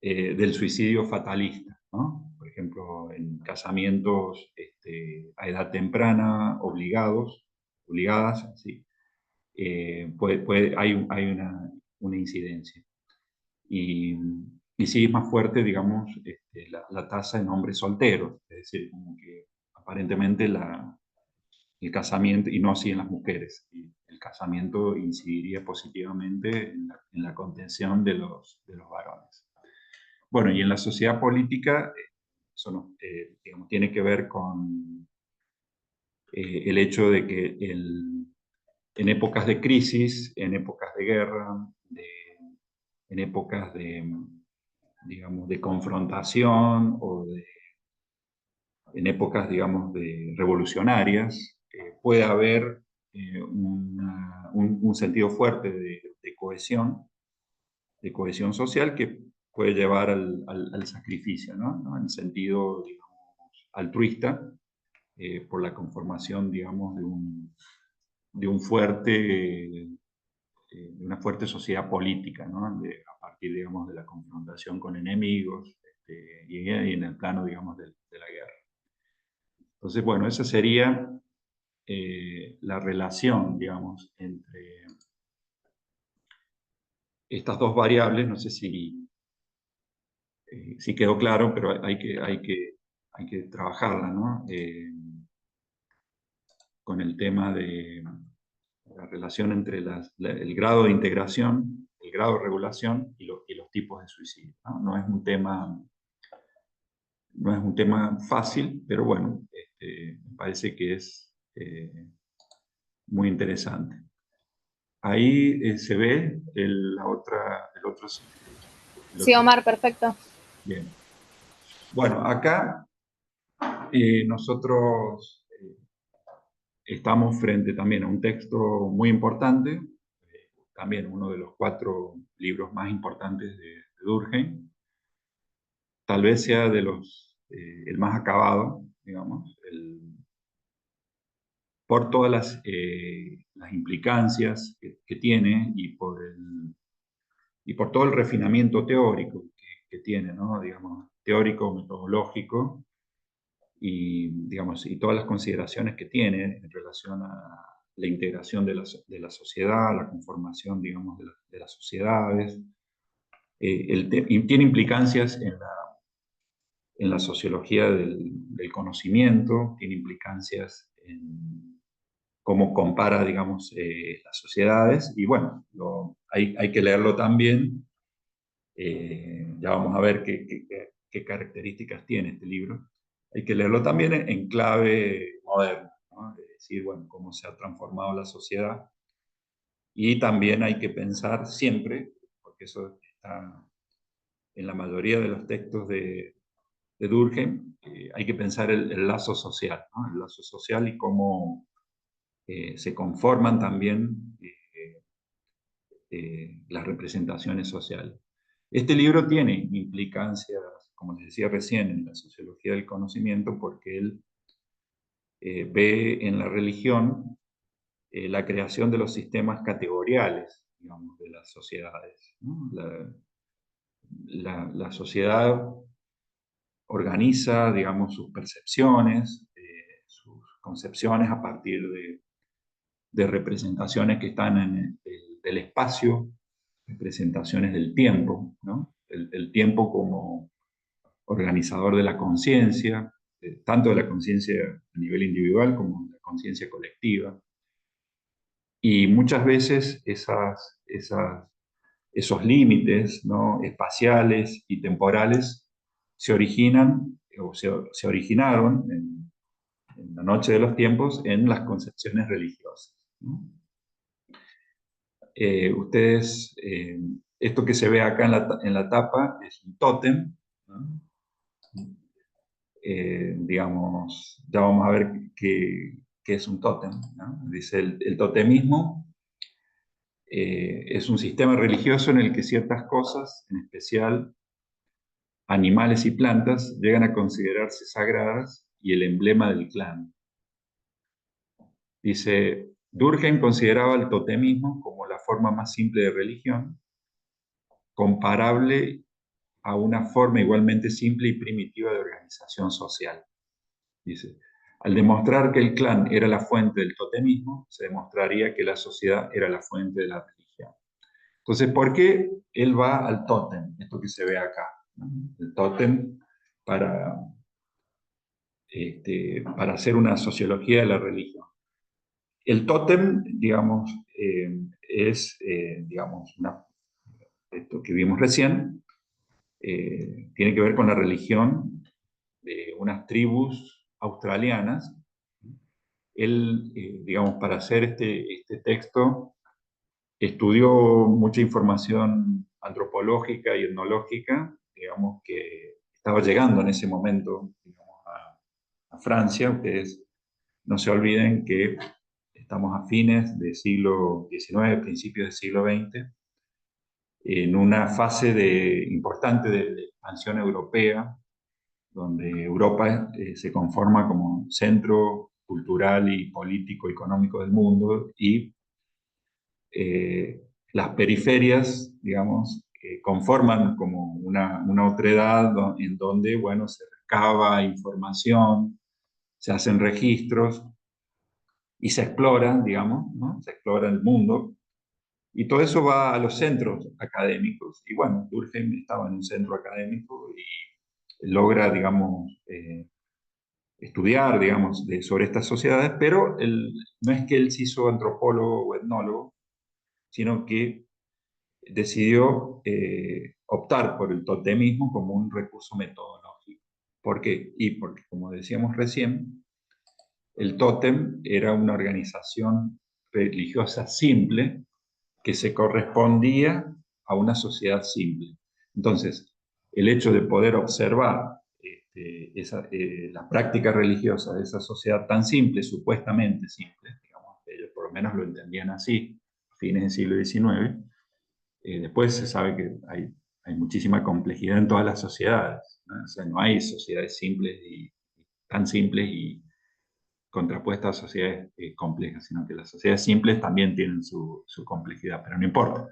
del suicidio fatalista, ¿no? Por ejemplo, en casamientos a edad temprana, obligadas, ¿sí? Hay una incidencia. Y sí es más fuerte, digamos, la tasa en hombres solteros, es decir, como que aparentemente el casamiento, y no así en las mujeres, y el casamiento incidiría positivamente en la contención de los varones. Bueno, y en la sociedad política, eso digamos, tiene que ver con el hecho de que en épocas de crisis, en épocas de guerra, en épocas digamos, de confrontación en épocas, digamos, revolucionarias, puede haber un sentido fuerte de cohesión social que puede llevar al sacrificio, ¿no? En sentido, digamos, altruista, por la conformación, digamos, de una fuerte sociedad política, ¿no? A partir, digamos, de la confrontación con enemigos, y en el plano, digamos, de la guerra. Entonces, bueno, esa sería la relación, digamos, entre estas dos variables. No sé si quedó claro, pero hay que trabajarla, ¿no? Con el tema de la relación entre el grado de integración, el grado de regulación y los tipos de suicidio, ¿no? No es un tema fácil, pero bueno, me parece que es muy interesante. Ahí se ve el otro. Sí, Omar, perfecto. Bien. Bueno, acá nosotros estamos frente también a un texto muy importante, también uno de los 4 libros más importantes de Durkheim. Tal vez sea el más acabado, digamos, por todas las implicancias que tiene y por todo el refinamiento teórico que tiene, ¿no? Digamos, teórico, metodológico, y, digamos, y todas las consideraciones que tiene en relación a la integración de la sociedad, la conformación, digamos, de las sociedades. Y tiene implicancias en la sociología del conocimiento, tiene implicancias en cómo compara, digamos, las sociedades, y bueno, hay que leerlo también. Ya vamos a ver qué características tiene este libro. Hay que leerlo también en clave moderna, ¿no? Es decir, bueno, cómo se ha transformado la sociedad. Y también hay que pensar siempre, porque eso está en la mayoría de los textos de Durkheim, hay que pensar el lazo social, ¿no? El lazo social y cómo se conforman también las representaciones sociales. Este libro tiene implicancias, como les decía recién, en la sociología del conocimiento, porque él ve en la religión la creación de los sistemas categoriales, digamos, de las sociedades, ¿no? La sociedad organiza, digamos, sus percepciones, sus concepciones a partir de representaciones que están en del espacio, representaciones del tiempo, ¿no? El tiempo como organizador de la conciencia, tanto de la conciencia a nivel individual como de la conciencia colectiva. Y muchas veces esos límites, ¿no?, espaciales y temporales se originan o se originaron en la noche de los tiempos en las concepciones religiosas, ¿no? Esto que se ve acá en la tapa es un tótem, ¿no? Digamos, ya vamos a ver qué es un tótem, ¿no? Dice el totemismo es un sistema religioso en el que ciertas cosas, en especial animales y plantas, llegan a considerarse sagradas y el emblema del clan. Dice, Durkheim consideraba el totemismo como la forma más simple de religión, comparable a una forma igualmente simple y primitiva de organización social. Dice, al demostrar que el clan era la fuente del totemismo, se demostraría que la sociedad era la fuente de la religión. Entonces, ¿por qué él va al tótem? Esto que se ve acá, ¿no? El tótem para, para hacer una sociología de la religión. El tótem, digamos, es, digamos, esto que vimos recién, tiene que ver con la religión de unas tribus australianas. Él, digamos, para hacer este texto, estudió mucha información antropológica y etnológica, digamos, que estaba llegando en ese momento, digamos, a Francia. Ustedes no se olviden que estamos a fines del siglo XIX, principios del siglo XX, en una fase importante de expansión europea, donde Europa se conforma como centro cultural y político económico del mundo, y las periferias, digamos, conforman como una otredad en donde, bueno, se recaba información, se hacen registros y se explora, digamos, ¿no? Se explora el mundo. Y todo eso va a los centros académicos. Y bueno, Durkheim estaba en un centro académico y logra, digamos, estudiar, digamos, sobre estas sociedades, pero no es que él se hizo antropólogo o etnólogo, sino que decidió optar por el totemismo como un recurso metodológico. ¿Por qué? Y porque, como decíamos recién, el tótem era una organización religiosa simple que se correspondía a una sociedad simple. Entonces, el hecho de poder observar la práctica religiosa de esa sociedad tan simple, supuestamente simple, digamos, ellos por lo menos lo entendían así, a fines del siglo XIX. Después se sabe que hay muchísima complejidad en todas las sociedades, ¿no? O sea, no hay sociedades simples tan simples y contrapuesta a sociedades complejas, sino que las sociedades simples también tienen su complejidad, pero no importa.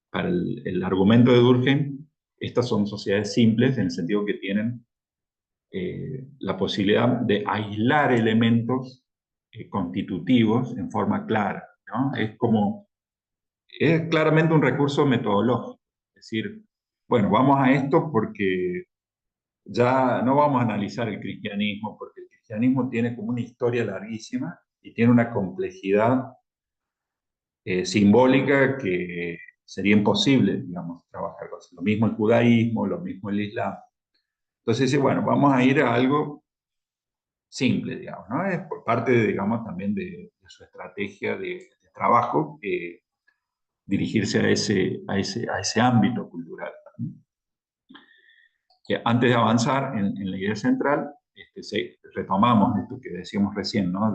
Para el argumento de Durkheim, estas son sociedades simples en el sentido que tienen la posibilidad de aislar elementos constitutivos en forma clara, ¿no? Es claramente un recurso metodológico, es decir, bueno, vamos a esto porque ya no vamos a analizar el cristianismo, porque el cristianismo tiene como una historia larguísima y tiene una complejidad simbólica que sería imposible, digamos, trabajar con eso. Lo mismo el judaísmo, lo mismo el islam. Entonces dice, bueno, vamos a ir a algo simple, digamos, ¿no? Es por parte, digamos, también de su estrategia de trabajo, dirigirse a ese ámbito cultural. Que antes de avanzar en la idea central, retomamos esto que decíamos recién, ¿no?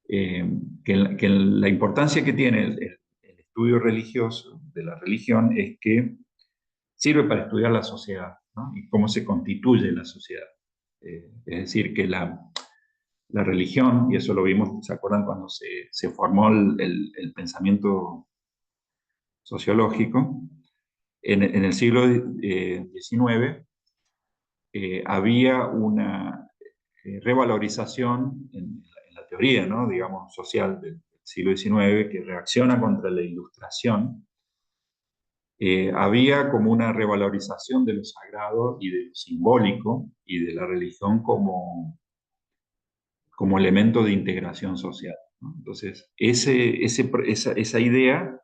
Que la importancia que tiene el estudio religioso de la religión es que sirve para estudiar la sociedad, ¿no? Y cómo se constituye la sociedad. Es decir, que la religión, y eso lo vimos, ¿se acuerdan cuando se formó el pensamiento sociológico? En el siglo XIX había una revalorización en la teoría, ¿no? Digamos, social del siglo XIX que reacciona contra la ilustración. Había como una revalorización de lo sagrado y de lo simbólico y de la religión como elemento de integración social, ¿no? Entonces, esa idea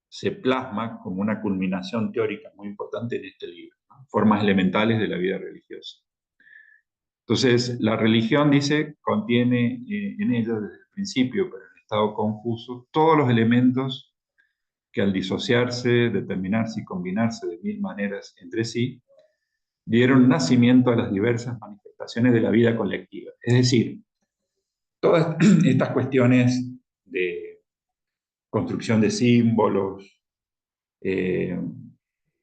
se plasma como una culminación teórica muy importante en este libro, ¿no? Formas elementales de la vida religiosa. Entonces, la religión, dice, contiene en ella desde el principio, pero en estado confuso, todos los elementos que al disociarse, determinarse y combinarse de mil maneras entre sí, dieron nacimiento a las diversas manifestaciones de la vida colectiva. Es decir, todas estas cuestiones de construcción de símbolos,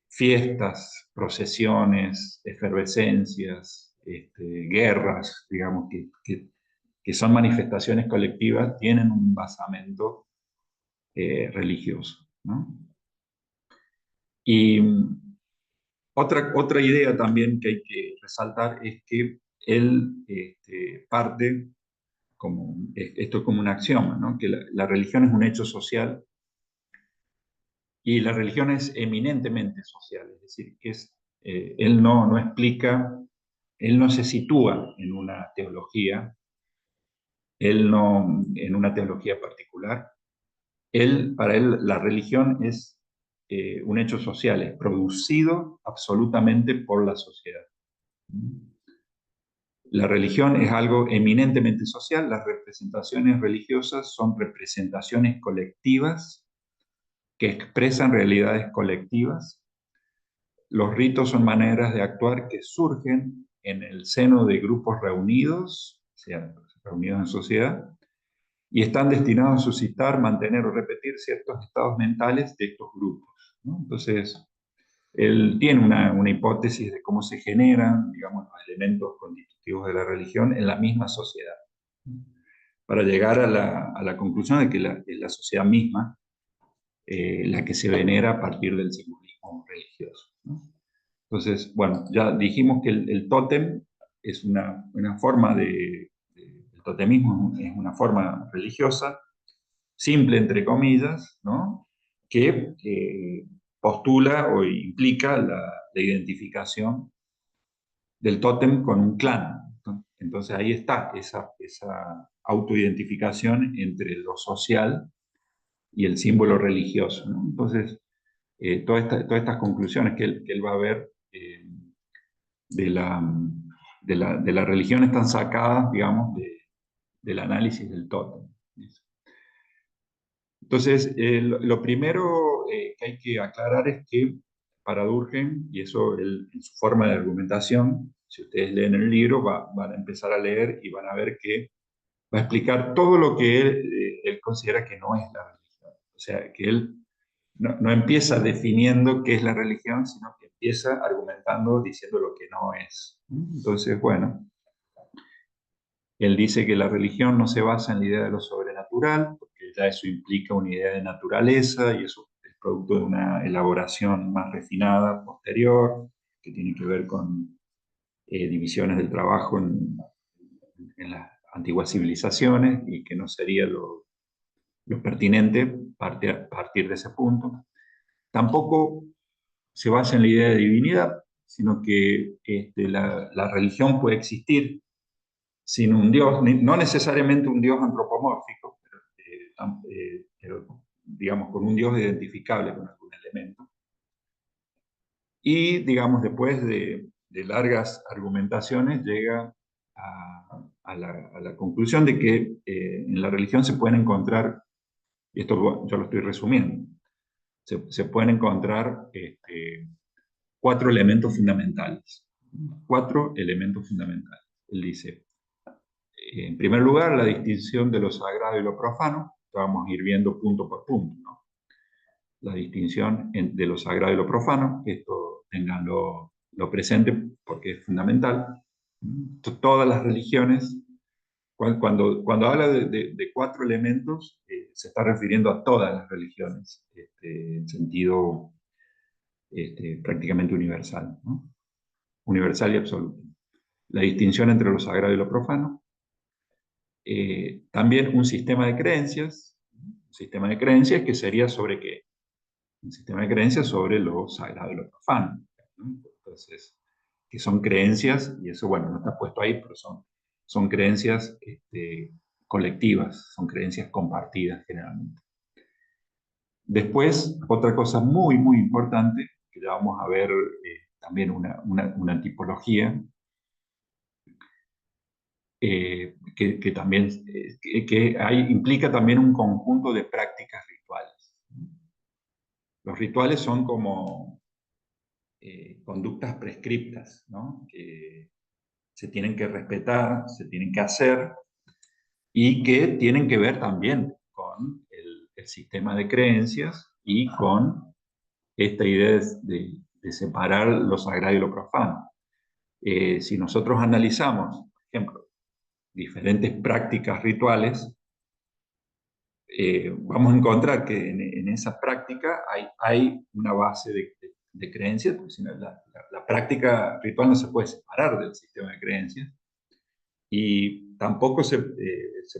fiestas, procesiones, efervescencias, guerras, digamos, que son manifestaciones colectivas, tienen un basamento religioso, ¿no? Y otra idea también que hay que resaltar es que él parte esto es como un axioma, ¿no? Que la religión es un hecho social y la religión es eminentemente social, es decir, que él no explica, él no se sitúa en una teología, él no en una teología particular, para él la religión es un hecho social, es producido absolutamente por la sociedad. La religión es algo eminentemente social, las representaciones religiosas son representaciones colectivas que expresan realidades colectivas. Los ritos son maneras de actuar que surgen en el seno de grupos reunidos, o sea, reunidos en sociedad, y están destinados a suscitar, mantener o repetir ciertos estados mentales de estos grupos, ¿no? Entonces, él tiene una hipótesis de cómo se generan, digamos, los elementos constitutivos de la religión en la misma sociedad, para llegar a la conclusión de que es la sociedad misma la que se venera a partir del simbolismo religioso, ¿no? Entonces, bueno, ya dijimos que el tótem es una forma el totemismo es una forma religiosa, simple entre comillas, ¿no? Que postula o implica la identificación del tótem con un clan. Entonces ahí está esa autoidentificación entre lo social y el símbolo religioso, ¿no? Entonces, todas estas conclusiones que él va a ver de la religión están sacadas, digamos, del análisis del tótem. Entonces, lo primero que hay que aclarar es que para Durkheim, y eso en su forma de argumentación, si ustedes leen el libro, van a empezar a leer y van a ver que va a explicar todo lo que él considera que no es la religión. O sea, que él no empieza definiendo qué es la religión, sino que empieza argumentando, diciendo lo que no es. Entonces, bueno, Él dice que la religión no se basa en la idea de lo sobrenatural, porque ya eso implica una idea de naturaleza y eso es producto de una elaboración más refinada, posterior, que tiene que ver con divisiones del trabajo en las antiguas civilizaciones y que no sería lo pertinente partir de ese punto. Tampoco se basa en la idea de divinidad, sino que la religión puede existir sin un Dios, no necesariamente un Dios antropomórfico, pero, digamos, con un Dios identificable con algún elemento. Y, digamos, después de largas argumentaciones, llega a la conclusión de que en la religión se pueden encontrar, y esto yo lo estoy resumiendo, se pueden encontrar 4 elementos fundamentales. 4 elementos fundamentales. Él dice, en primer lugar, la distinción de lo sagrado y lo profano. Vamos a ir viendo punto por punto, ¿no? La distinción de lo sagrado y lo profano, que esto tenganlo presente porque es fundamental. Todas las religiones, cuando habla de 4 elementos, se está refiriendo a todas las religiones, en sentido prácticamente universal, ¿no? Universal y absoluto. La distinción entre lo sagrado y lo profano. También un sistema de creencias que sería sobre qué, un sistema de creencias sobre lo sagrado y lo profano, ¿no? Entonces, que son creencias, y eso, bueno, no está puesto ahí, pero son creencias colectivas, son creencias compartidas generalmente. Después, otra cosa muy, muy importante, que ya vamos a ver también una tipología, que también implica también un conjunto de prácticas rituales. Los rituales son como conductas prescriptas, ¿no? Que se tienen que respetar, se tienen que hacer y que tienen que ver también con el sistema de creencias y con esta idea de separar lo sagrado y lo profano. Si nosotros analizamos, por ejemplo, diferentes prácticas rituales, vamos a encontrar que en esa práctica hay una base de creencias, porque si no, la práctica ritual no se puede separar del sistema de creencias, y tampoco se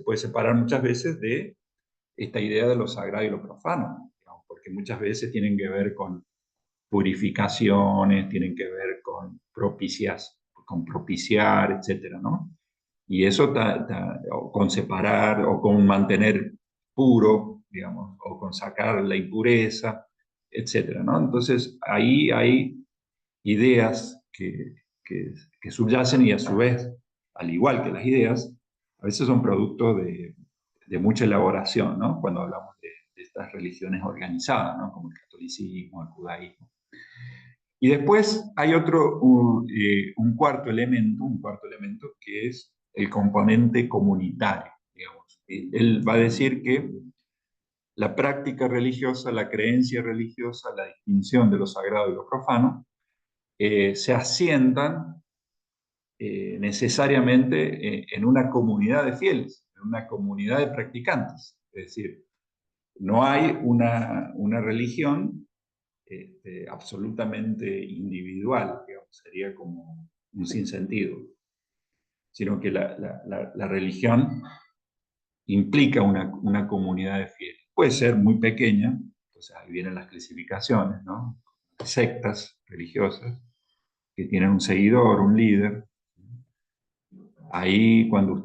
puede separar muchas veces de esta idea de lo sagrado y lo profano, digamos, porque muchas veces tienen que ver con purificaciones, tienen que ver con propiciar, etcétera, ¿no? Y eso o con separar o con mantener puro, digamos, o con sacar la impureza, etcétera, ¿no? Entonces, ahí hay ideas que subyacen y a su vez, al igual que las ideas, a veces son producto de mucha elaboración, ¿no? Cuando hablamos de estas religiones organizadas, ¿no? Como el catolicismo, el judaísmo. Y después hay un cuarto elemento que es el componente comunitario, digamos. Él va a decir que la práctica religiosa, la creencia religiosa, la distinción de lo sagrado y lo profano, se asientan necesariamente en una comunidad de fieles, en una comunidad de practicantes. Es decir, no hay una religión absolutamente individual, digamos, sería como un sinsentido, sino que la religión implica una comunidad de fieles. Puede ser muy pequeña, entonces ahí vienen las clasificaciones, ¿no? Sectas religiosas que tienen un seguidor, un líder. Ahí cuando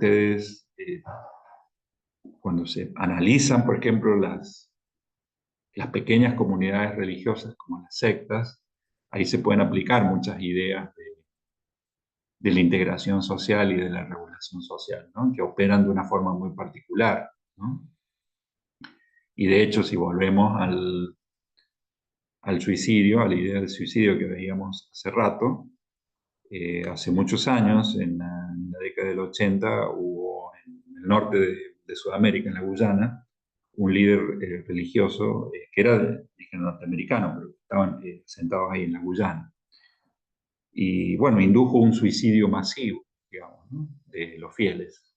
se analizan, por ejemplo, las pequeñas comunidades religiosas como las sectas, ahí se pueden aplicar muchas ideas de la integración social y de la regulación social, ¿no? Que operan de una forma muy particular, ¿no? Y de hecho, si volvemos al suicidio, a la idea del suicidio que veíamos hace rato, hace muchos años, en la década del 80, hubo en el norte de Sudamérica, en la Guyana, un líder religioso que era de origen norteamericano, pero estaban sentados ahí en la Guyana. Y bueno, indujo un suicidio masivo, digamos, ¿no? De los fieles.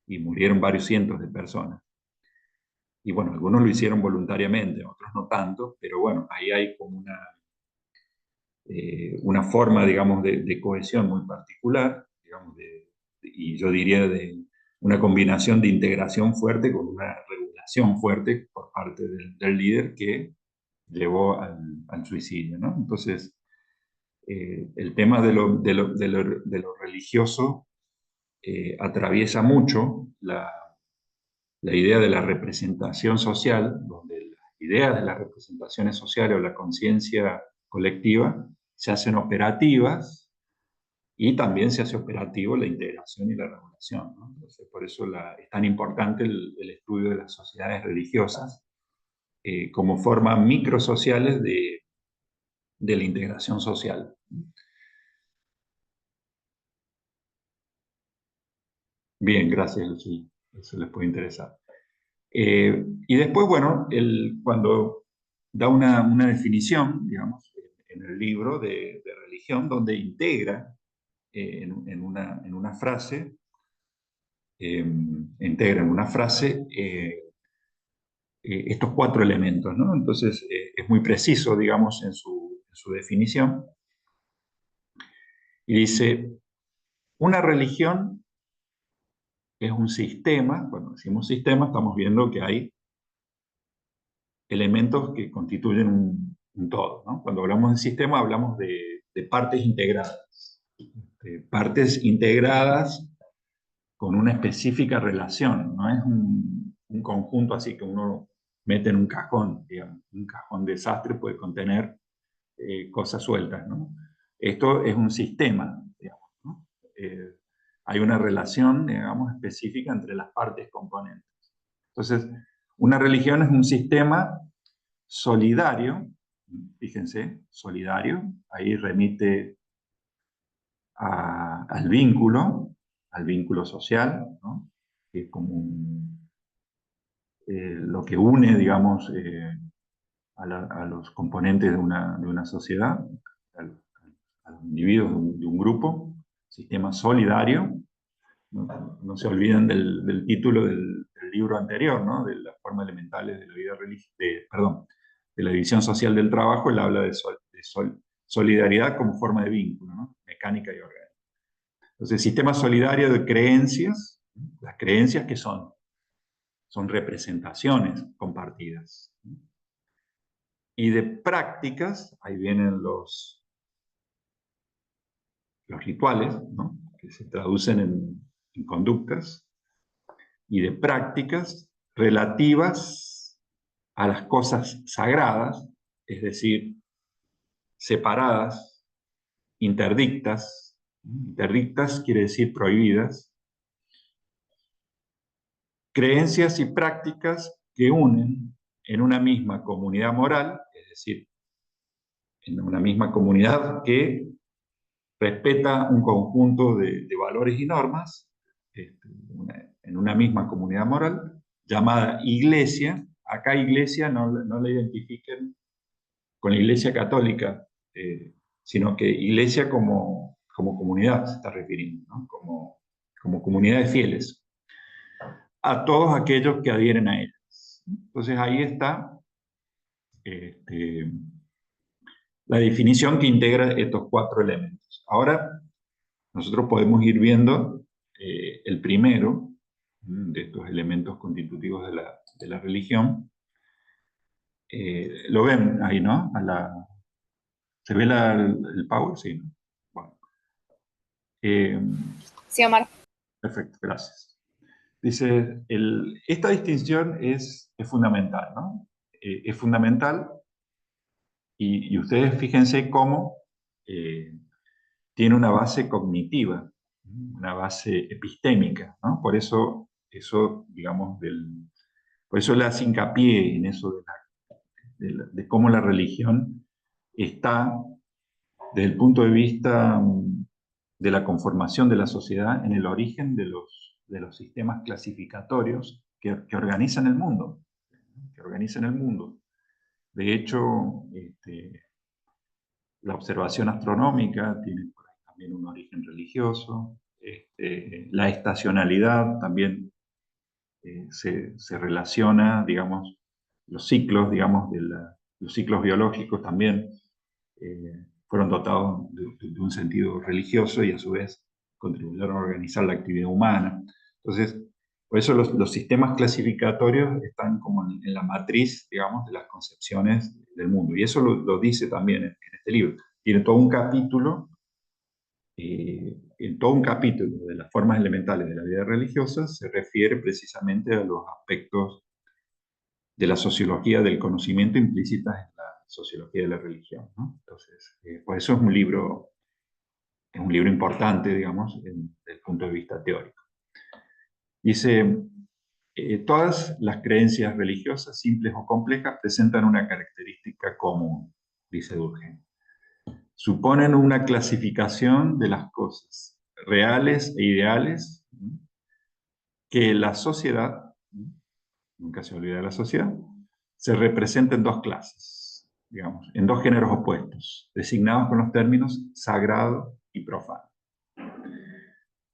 y murieron varios cientos de personas. Y bueno, algunos lo hicieron voluntariamente, otros no tanto, pero bueno, ahí hay como una forma, digamos, de cohesión muy particular, digamos, y yo diría de una combinación de integración fuerte con una regulación fuerte por parte del líder que llevó al suicidio, ¿no? Entonces, el tema de lo religioso atraviesa mucho la idea de la representación social, donde las ideas de las representaciones sociales o la conciencia colectiva se hacen operativas y también se hace operativo la integración y la regulación, ¿no? Entonces, por eso es tan importante el estudio de las sociedades religiosas como formas microsociales de la integración social. Bien, gracias, Lucy. Eso les puede interesar. Y después, bueno, cuando da una definición, digamos, en el libro de religión, donde integra en una frase, estos 4 elementos, ¿no? Entonces, es muy preciso, digamos, en su definición, y dice, una religión es un sistema. Cuando decimos sistema, estamos viendo que hay elementos que constituyen un todo, ¿no? Cuando hablamos de sistema, hablamos de partes integradas. Partes integradas con una específica relación, no es un conjunto así que uno mete en un cajón, digamos. Un cajón de desastre puede contener cosas sueltas, ¿no? Esto es un sistema, digamos, ¿no? Hay una relación, digamos, específica entre las partes componentes. Entonces, una religión es un sistema solidario, fíjense, solidario, ahí remite al vínculo social, ¿no? Que es como lo que une, digamos, a los componentes de una sociedad, a los individuos de un grupo, sistema solidario. No se olviden del título del libro anterior, ¿no? De las formas elementales de la vida religiosa, de la división social del trabajo. Él habla de solidaridad como forma de vínculo, ¿no? Mecánica y orgánica. Entonces, sistema solidario de creencias, las creencias que son representaciones compartidas. Y de prácticas, ahí vienen los rituales, ¿no? Que se traducen en conductas, y de prácticas relativas a las cosas sagradas, es decir, separadas, interdictas. Interdictas quiere decir prohibidas. Creencias y prácticas que unen en una misma comunidad moral, es decir, en una misma comunidad que respeta un conjunto de valores y normas, en una misma comunidad moral, llamada iglesia. Acá iglesia no la identifiquen con la iglesia católica, sino que iglesia como comunidad se está refiriendo, ¿no? Como comunidad de fieles, a todos aquellos que adhieren a ellas. Entonces ahí está la definición que integra estos 4 elementos. Ahora, nosotros podemos ir viendo el primero de estos elementos constitutivos de la religión. Lo ven ahí, ¿no? ¿Se ve el power? Sí, ¿no? Bueno. Sí, Omar. Perfecto, gracias. Dice, esta distinción es fundamental, ¿no? Es fundamental, y ustedes fíjense cómo tiene una base cognitiva, una base epistémica, ¿no? Por eso, digamos, por eso le hace hincapié en eso de cómo la religión está, desde el punto de vista de la conformación de la sociedad, en el origen de los sistemas clasificatorios que organizan el mundo, que organizan el mundo. De hecho, la observación astronómica tiene por ahí también un origen religioso. La estacionalidad también se relaciona, digamos, los ciclos, digamos, los ciclos biológicos también fueron dotados de un sentido religioso y a su vez contribuyeron a organizar la actividad humana. Entonces, por eso los sistemas clasificatorios están como en la matriz, digamos, de las concepciones del mundo. Y eso lo dice también en este libro. Tiene todo un capítulo, en todo un capítulo de las formas elementales de la vida religiosa se refiere precisamente a los aspectos de la sociología del conocimiento implícitas en la sociología de la religión, ¿no? Entonces, por eso es un libro importante, digamos, desde el punto de vista teórico. Dice, todas las creencias religiosas, simples o complejas, presentan una característica común, dice Durkheim. Suponen una clasificación de las cosas reales e ideales que la sociedad, nunca se olvida de la sociedad, se representa en dos clases, digamos, en dos géneros opuestos, designados con los términos sagrado y profano.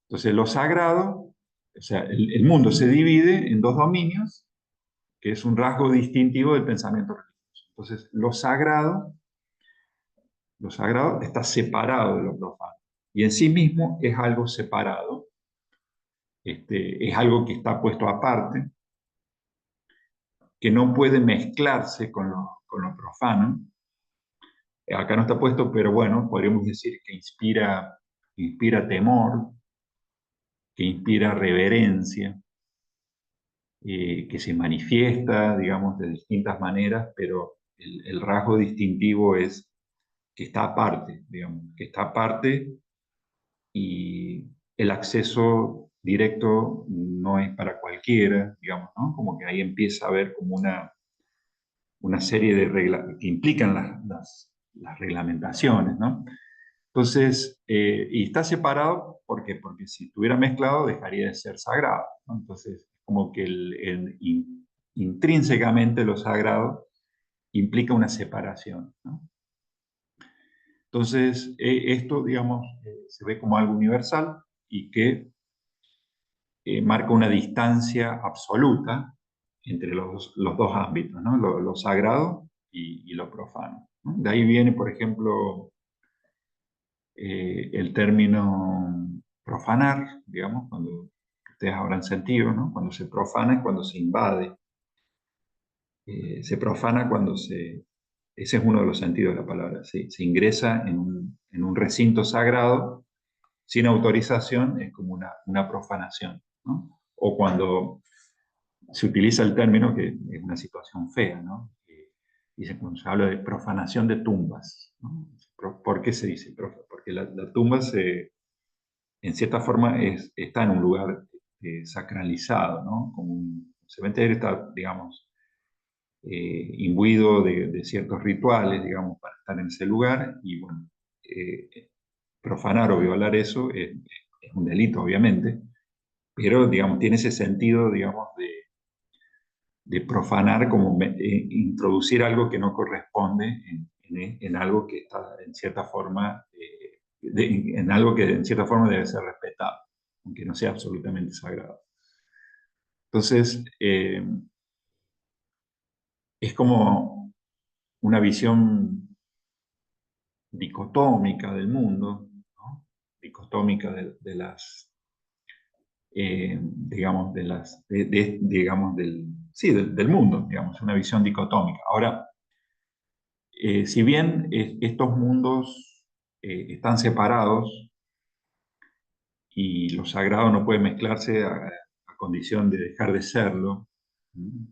Entonces, lo sagrado, o sea, el mundo se divide en dos dominios, que es un rasgo distintivo del pensamiento religioso. Entonces, lo sagrado está separado de lo profano. Y en sí mismo es algo separado, es algo que está puesto aparte, que no puede mezclarse con lo profano. Acá no está puesto, pero bueno, podríamos decir que inspira temor, que inspira reverencia, que se manifiesta, digamos, de distintas maneras, pero el rasgo distintivo es que está aparte, digamos, que está aparte y el acceso directo no es para cualquiera, digamos, ¿no? Como que ahí empieza a haber como una serie de reglas que implican las reglamentaciones, ¿no? Entonces, y está separado porque si estuviera mezclado dejaría de ser sagrado, ¿no? Entonces, como que intrínsecamente lo sagrado implica una separación, ¿no? Entonces, esto, digamos, se ve como algo universal y que marca una distancia absoluta entre los dos ámbitos, ¿no? Lo sagrado y lo profano, ¿no? De ahí viene, por ejemplo, el término profanar, digamos, cuando ustedes habrán sentido, ¿no? Cuando se profana es cuando se invade. Se profana cuando ese es uno de los sentidos de la palabra, se ingresa en un recinto sagrado sin autorización, es como una profanación, ¿no? O cuando se utiliza el término, que es una situación fea, ¿no? Dice, cuando se habla de profanación de tumbas, ¿no? ¿Por qué se dice? Porque la tumba en cierta forma está en un lugar sacralizado, ¿no? Como un cementerio está, digamos, imbuido de ciertos rituales, digamos, para estar en ese lugar, y bueno, profanar o violar eso es un delito, obviamente, pero, digamos, tiene ese sentido, digamos, de profanar, como introducir algo que no corresponde en algo que está en cierta forma, en algo que en cierta forma debe ser respetado, aunque no sea absolutamente sagrado. Entonces, es como una visión dicotómica del mundo, ¿no? Dicotómica de las, digamos, digamos, sí, del mundo, digamos, una visión dicotómica. Ahora, si bien estos mundos están separados y lo sagrado no puede mezclarse a condición de dejar de serlo, ¿no?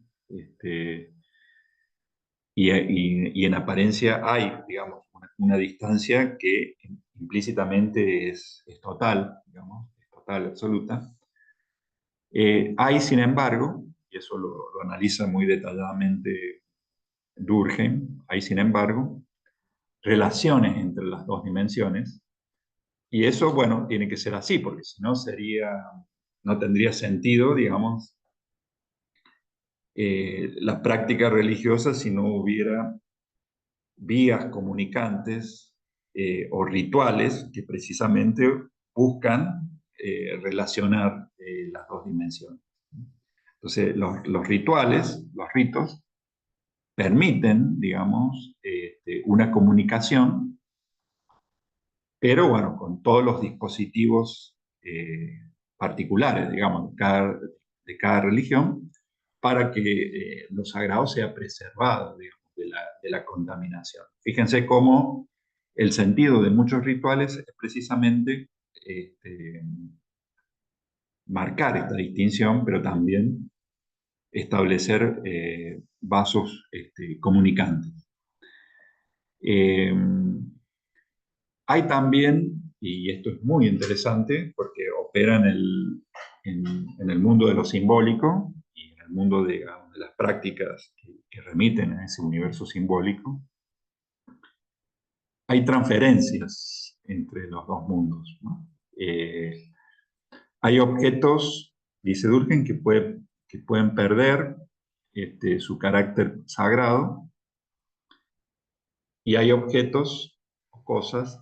Y en apariencia hay, digamos, una distancia que implícitamente es total, digamos, es total, absoluta. Hay, sin embargo, y eso lo analiza muy detalladamente Durkheim, hay, sin embargo, relaciones entre las dos dimensiones, y eso, bueno, tiene que ser así, porque si no no tendría sentido, digamos, la práctica religiosa si no hubiera vías comunicantes o rituales que precisamente buscan relacionar las dos dimensiones. Entonces, los rituales, los ritos, permiten, digamos, una comunicación, pero bueno, con todos los dispositivos particulares, digamos, de cada religión, para que lo sagrado sea preservado, digamos, de la contaminación. Fíjense cómo el sentido de muchos rituales es precisamente marcar esta distinción, pero también establecer vasos comunicantes. Hay también, y esto es muy interesante, porque opera en el mundo de lo simbólico y en el mundo digamos, de las prácticas que remiten a ese universo simbólico, hay transferencias entre los dos mundos, ¿no? Hay objetos, dice Durkheim, que pueden perder su carácter sagrado, y hay objetos o cosas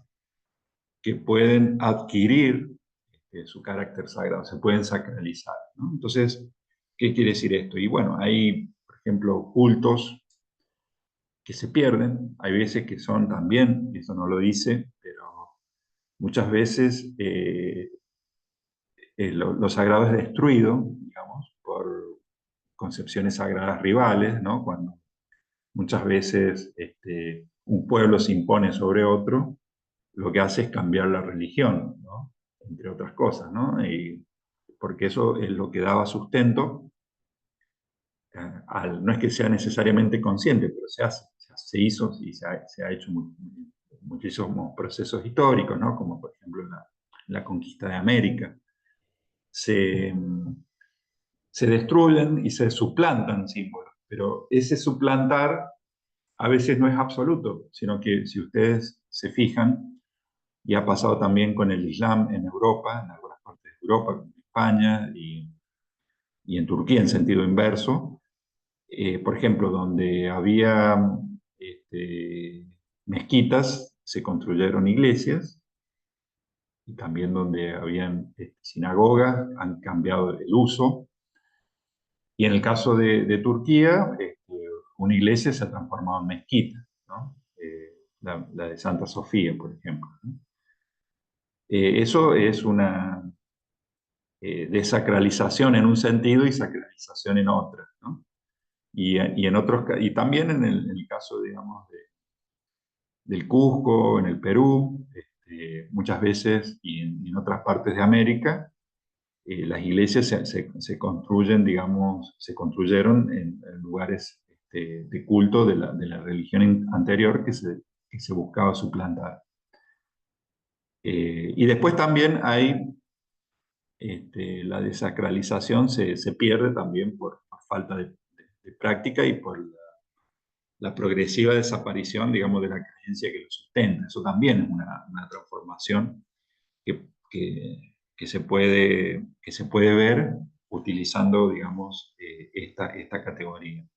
que pueden adquirir su carácter sagrado, se pueden sacralizar, ¿no? Entonces, ¿qué quiere decir esto? Y bueno, hay, por ejemplo, cultos que se pierden, hay veces que son también, eso no lo dice, pero muchas veces lo sagrado es destruido, digamos, por concepciones sagradas rivales, ¿no? Cuando muchas veces un pueblo se impone sobre otro, lo que hace es cambiar la religión, ¿no? Entre otras cosas, ¿no? Porque eso es lo que daba sustento, no es que sea necesariamente consciente, pero se hace, se hizo y se ha hecho muchísimos procesos históricos, ¿no? Como por ejemplo la conquista de América. Se destruyen y se suplantan símbolos, pero ese suplantar a veces no es absoluto, sino que si ustedes se fijan, y ha pasado también con el Islam en Europa, en algunas partes de Europa, como en España y en Turquía en sentido inverso, por ejemplo, donde había mezquitas, se construyeron iglesias, y también donde habían sinagogas, han cambiado el uso. Y en el caso de Turquía, una iglesia se ha transformado en mezquita, ¿no? La de Santa Sofía, por ejemplo, ¿no? Eso es una desacralización en un sentido y sacralización en otro, ¿no? Y también en el caso, digamos, del Cusco, en el Perú, muchas veces y en otras partes de América, las iglesias se construyen, digamos, se construyeron en lugares de culto de la religión anterior que se buscaba suplantar. Y después también hay la desacralización se pierde también por falta de práctica y por la progresiva desaparición, digamos, de la creencia que lo sustenta. Eso también es una transformación que se puede ver utilizando, digamos, esta categoría.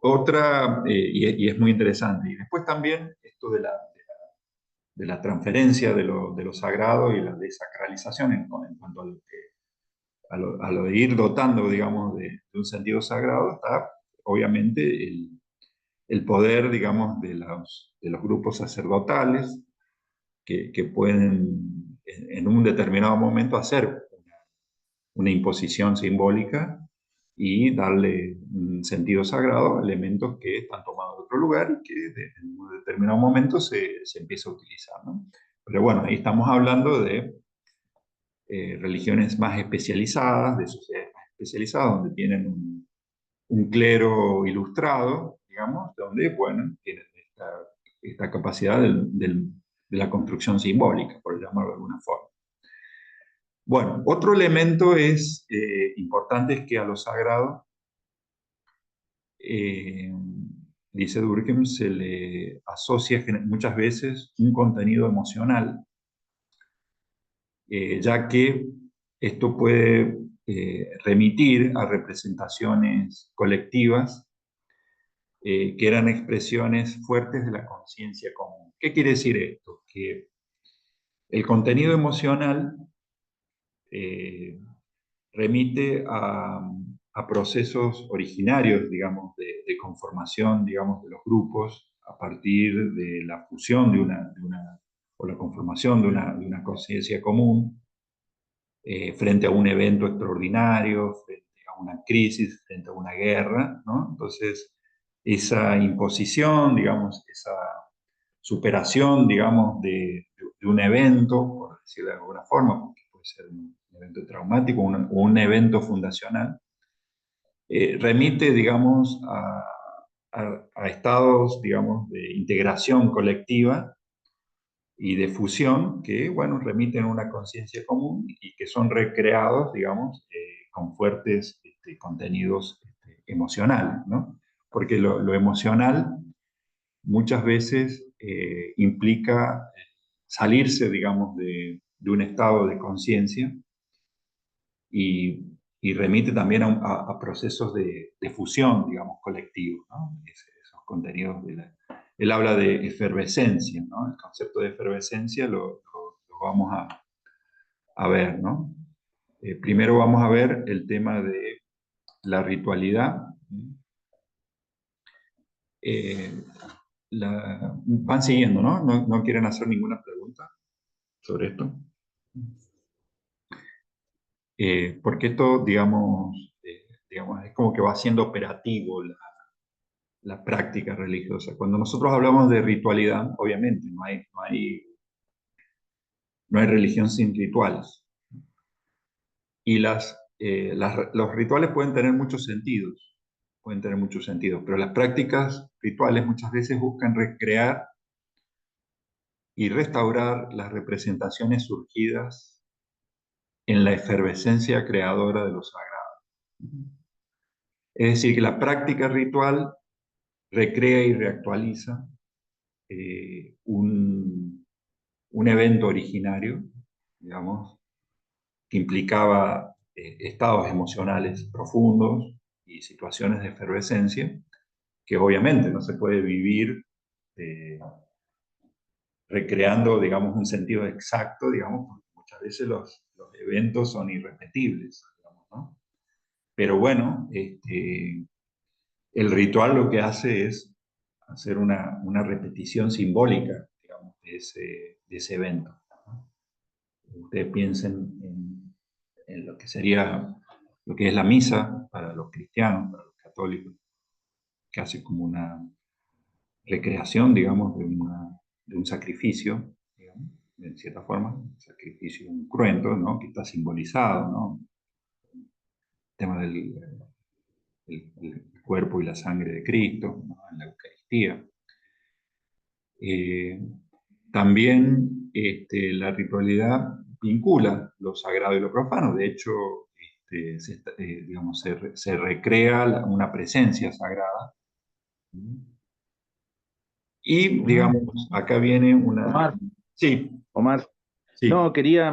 Otra, y es muy interesante, y después también esto de la transferencia de lo sagrado y la desacralización en cuanto a lo de ir dotando, digamos, de un sentido sagrado, está obviamente el poder, digamos, de los grupos sacerdotales que pueden en un determinado momento hacer una imposición simbólica y darle un sentido sagrado a elementos que están tomados de otro lugar y que en un determinado momento se empieza a utilizar, ¿no? Pero bueno, ahí estamos hablando de religiones más especializadas, de sociedades más especializadas, donde tienen un clero ilustrado, digamos, donde, bueno, tienen esta capacidad de la construcción simbólica, por llamarlo de alguna forma. Bueno, otro elemento es importante es que a lo sagrado, dice Durkheim, se le asocia muchas veces un contenido emocional, ya que esto puede remitir a representaciones colectivas que eran expresiones fuertes de la conciencia común. ¿Qué quiere decir esto? Que el contenido emocional remite a procesos originarios, digamos, de conformación, digamos, de los grupos a partir de la fusión o la conformación de una conciencia común frente a un evento extraordinario, frente a una crisis, frente a una guerra, ¿no? Entonces, esa imposición, digamos, esa superación, digamos, de un evento, por decirlo de alguna forma, porque puede ser un evento traumático o un evento fundacional, remite, digamos, a estados, digamos, de integración colectiva y de fusión que, bueno, remiten a una conciencia común y que son recreados, digamos, con fuertes contenidos emocionales, ¿no? Porque lo emocional muchas veces implica salirse, digamos, de un estado de conciencia y, y remite también a procesos de fusión, digamos, colectivos, ¿no? Esos contenidos él habla de efervescencia, ¿no? El concepto de efervescencia lo vamos a ver, ¿no? Primero vamos a ver el tema de la ritualidad. Eh, van siguiendo, ¿no? ¿No quieren hacer ninguna pregunta sobre esto? Porque esto, digamos, es como que va siendo operativo la práctica religiosa. Cuando nosotros hablamos de ritualidad, obviamente no hay religión sin rituales. Y los rituales pueden tener muchos sentidos, pero las prácticas rituales muchas veces buscan recrear y restaurar las representaciones surgidas en la efervescencia creadora de lo sagrado. Es decir, que la práctica ritual recrea y reactualiza un evento originario, digamos, que implicaba estados emocionales profundos y situaciones de efervescencia, que obviamente no se puede vivir eh, recreando, digamos, un sentido exacto, digamos, porque muchas veces los eventos son irrepetibles, digamos, ¿no? Pero bueno, el ritual lo que hace es hacer una repetición simbólica, digamos, de ese evento, ¿no? Ustedes piensen en lo que sería, lo que es la misa para los cristianos, para los católicos, que hace como una recreación, digamos, de un sacrificio, digamos, en cierta forma, un sacrificio cruento, ¿no? Que está simbolizado, ¿no? El tema del el cuerpo y la sangre de Cristo, ¿no? En la Eucaristía. Eh, También la ritualidad vincula lo sagrado y lo profano. De hecho, digamos, se recrea una presencia sagrada. Y, digamos, acá viene una... Omar, Sí, Omar, sí. no, quería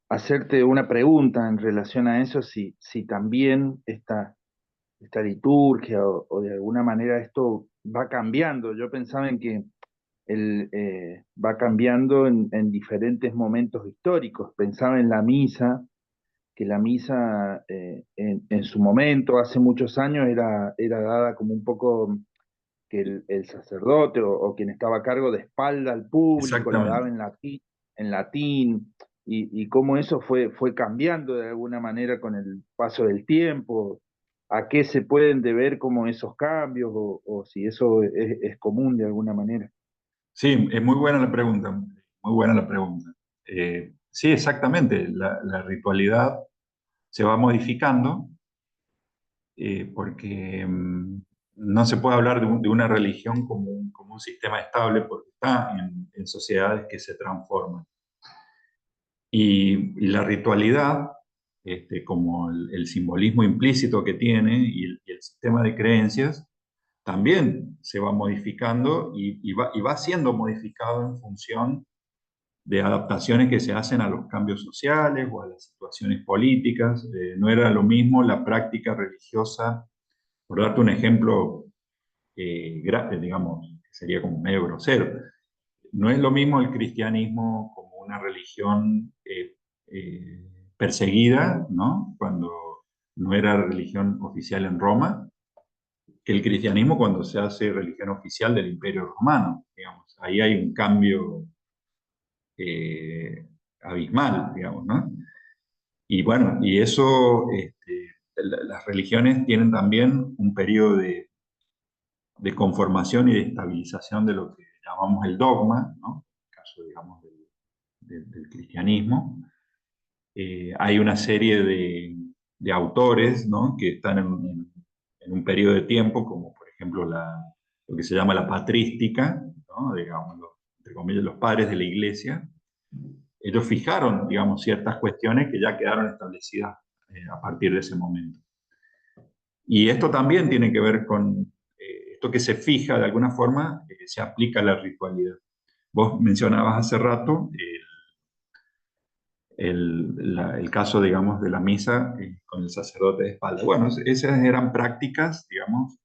hacerte una pregunta en relación a eso, si también esta liturgia o de alguna manera esto va cambiando. Yo pensaba en que va cambiando en diferentes momentos históricos. Pensaba en la misa, que la misa en su momento, hace muchos años, era dada como un poco que el sacerdote o quien estaba a cargo de espalda al público la daba Exactamente. en latín y cómo eso fue cambiando de alguna manera con el paso del tiempo. ¿A qué se pueden deber como esos cambios o si eso es común de alguna manera? Sí, es muy buena la pregunta, muy buena la pregunta. Sí, exactamente, la ritualidad se va modificando porque no se puede hablar de una religión como un sistema estable porque está en sociedades que se transforman. Y la ritualidad, como el simbolismo implícito que tiene y el sistema de creencias, también se va modificando y va siendo modificado en función de adaptaciones que se hacen a los cambios sociales o a las situaciones políticas. No era lo mismo la práctica religiosa, por darte un ejemplo, digamos, que sería como medio grosero. No es lo mismo el cristianismo como una religión perseguida, ¿no? Cuando no era religión oficial en Roma, que el cristianismo cuando se hace religión oficial del Imperio Romano, digamos. Ahí hay un cambio abismal, digamos, ¿no? Y bueno, y eso, las religiones tienen también un periodo de conformación y de estabilización de lo que llamamos el dogma, ¿no? En el caso, digamos, del cristianismo. Hay una serie de autores, ¿no? Que están en un periodo de tiempo, como por ejemplo lo que se llama la patrística, ¿no? Digamos, entre comillas, los padres de la iglesia. Ellos fijaron, digamos, ciertas cuestiones que ya quedaron establecidas a partir de ese momento. Y esto también tiene que ver con esto que se fija de alguna forma, se aplica a la ritualidad. Vos mencionabas hace rato el caso, digamos, de la misa con el sacerdote de espalda. Bueno, esas eran prácticas, digamos,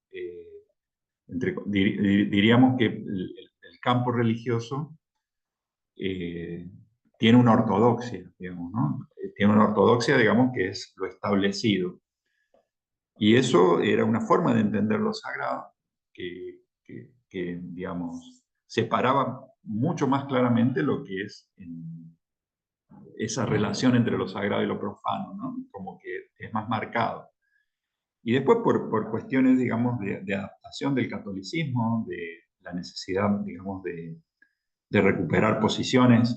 diríamos que el campo religioso tiene una ortodoxia, digamos, ¿no? Tiene una ortodoxia, digamos, que es lo establecido. Y eso era una forma de entender lo sagrado que, digamos, separaba mucho más claramente lo que es esa relación entre lo sagrado y lo profano, ¿no? Como que es más marcado. Y después por cuestiones, digamos, de adaptación del catolicismo, de la necesidad, digamos, de recuperar posiciones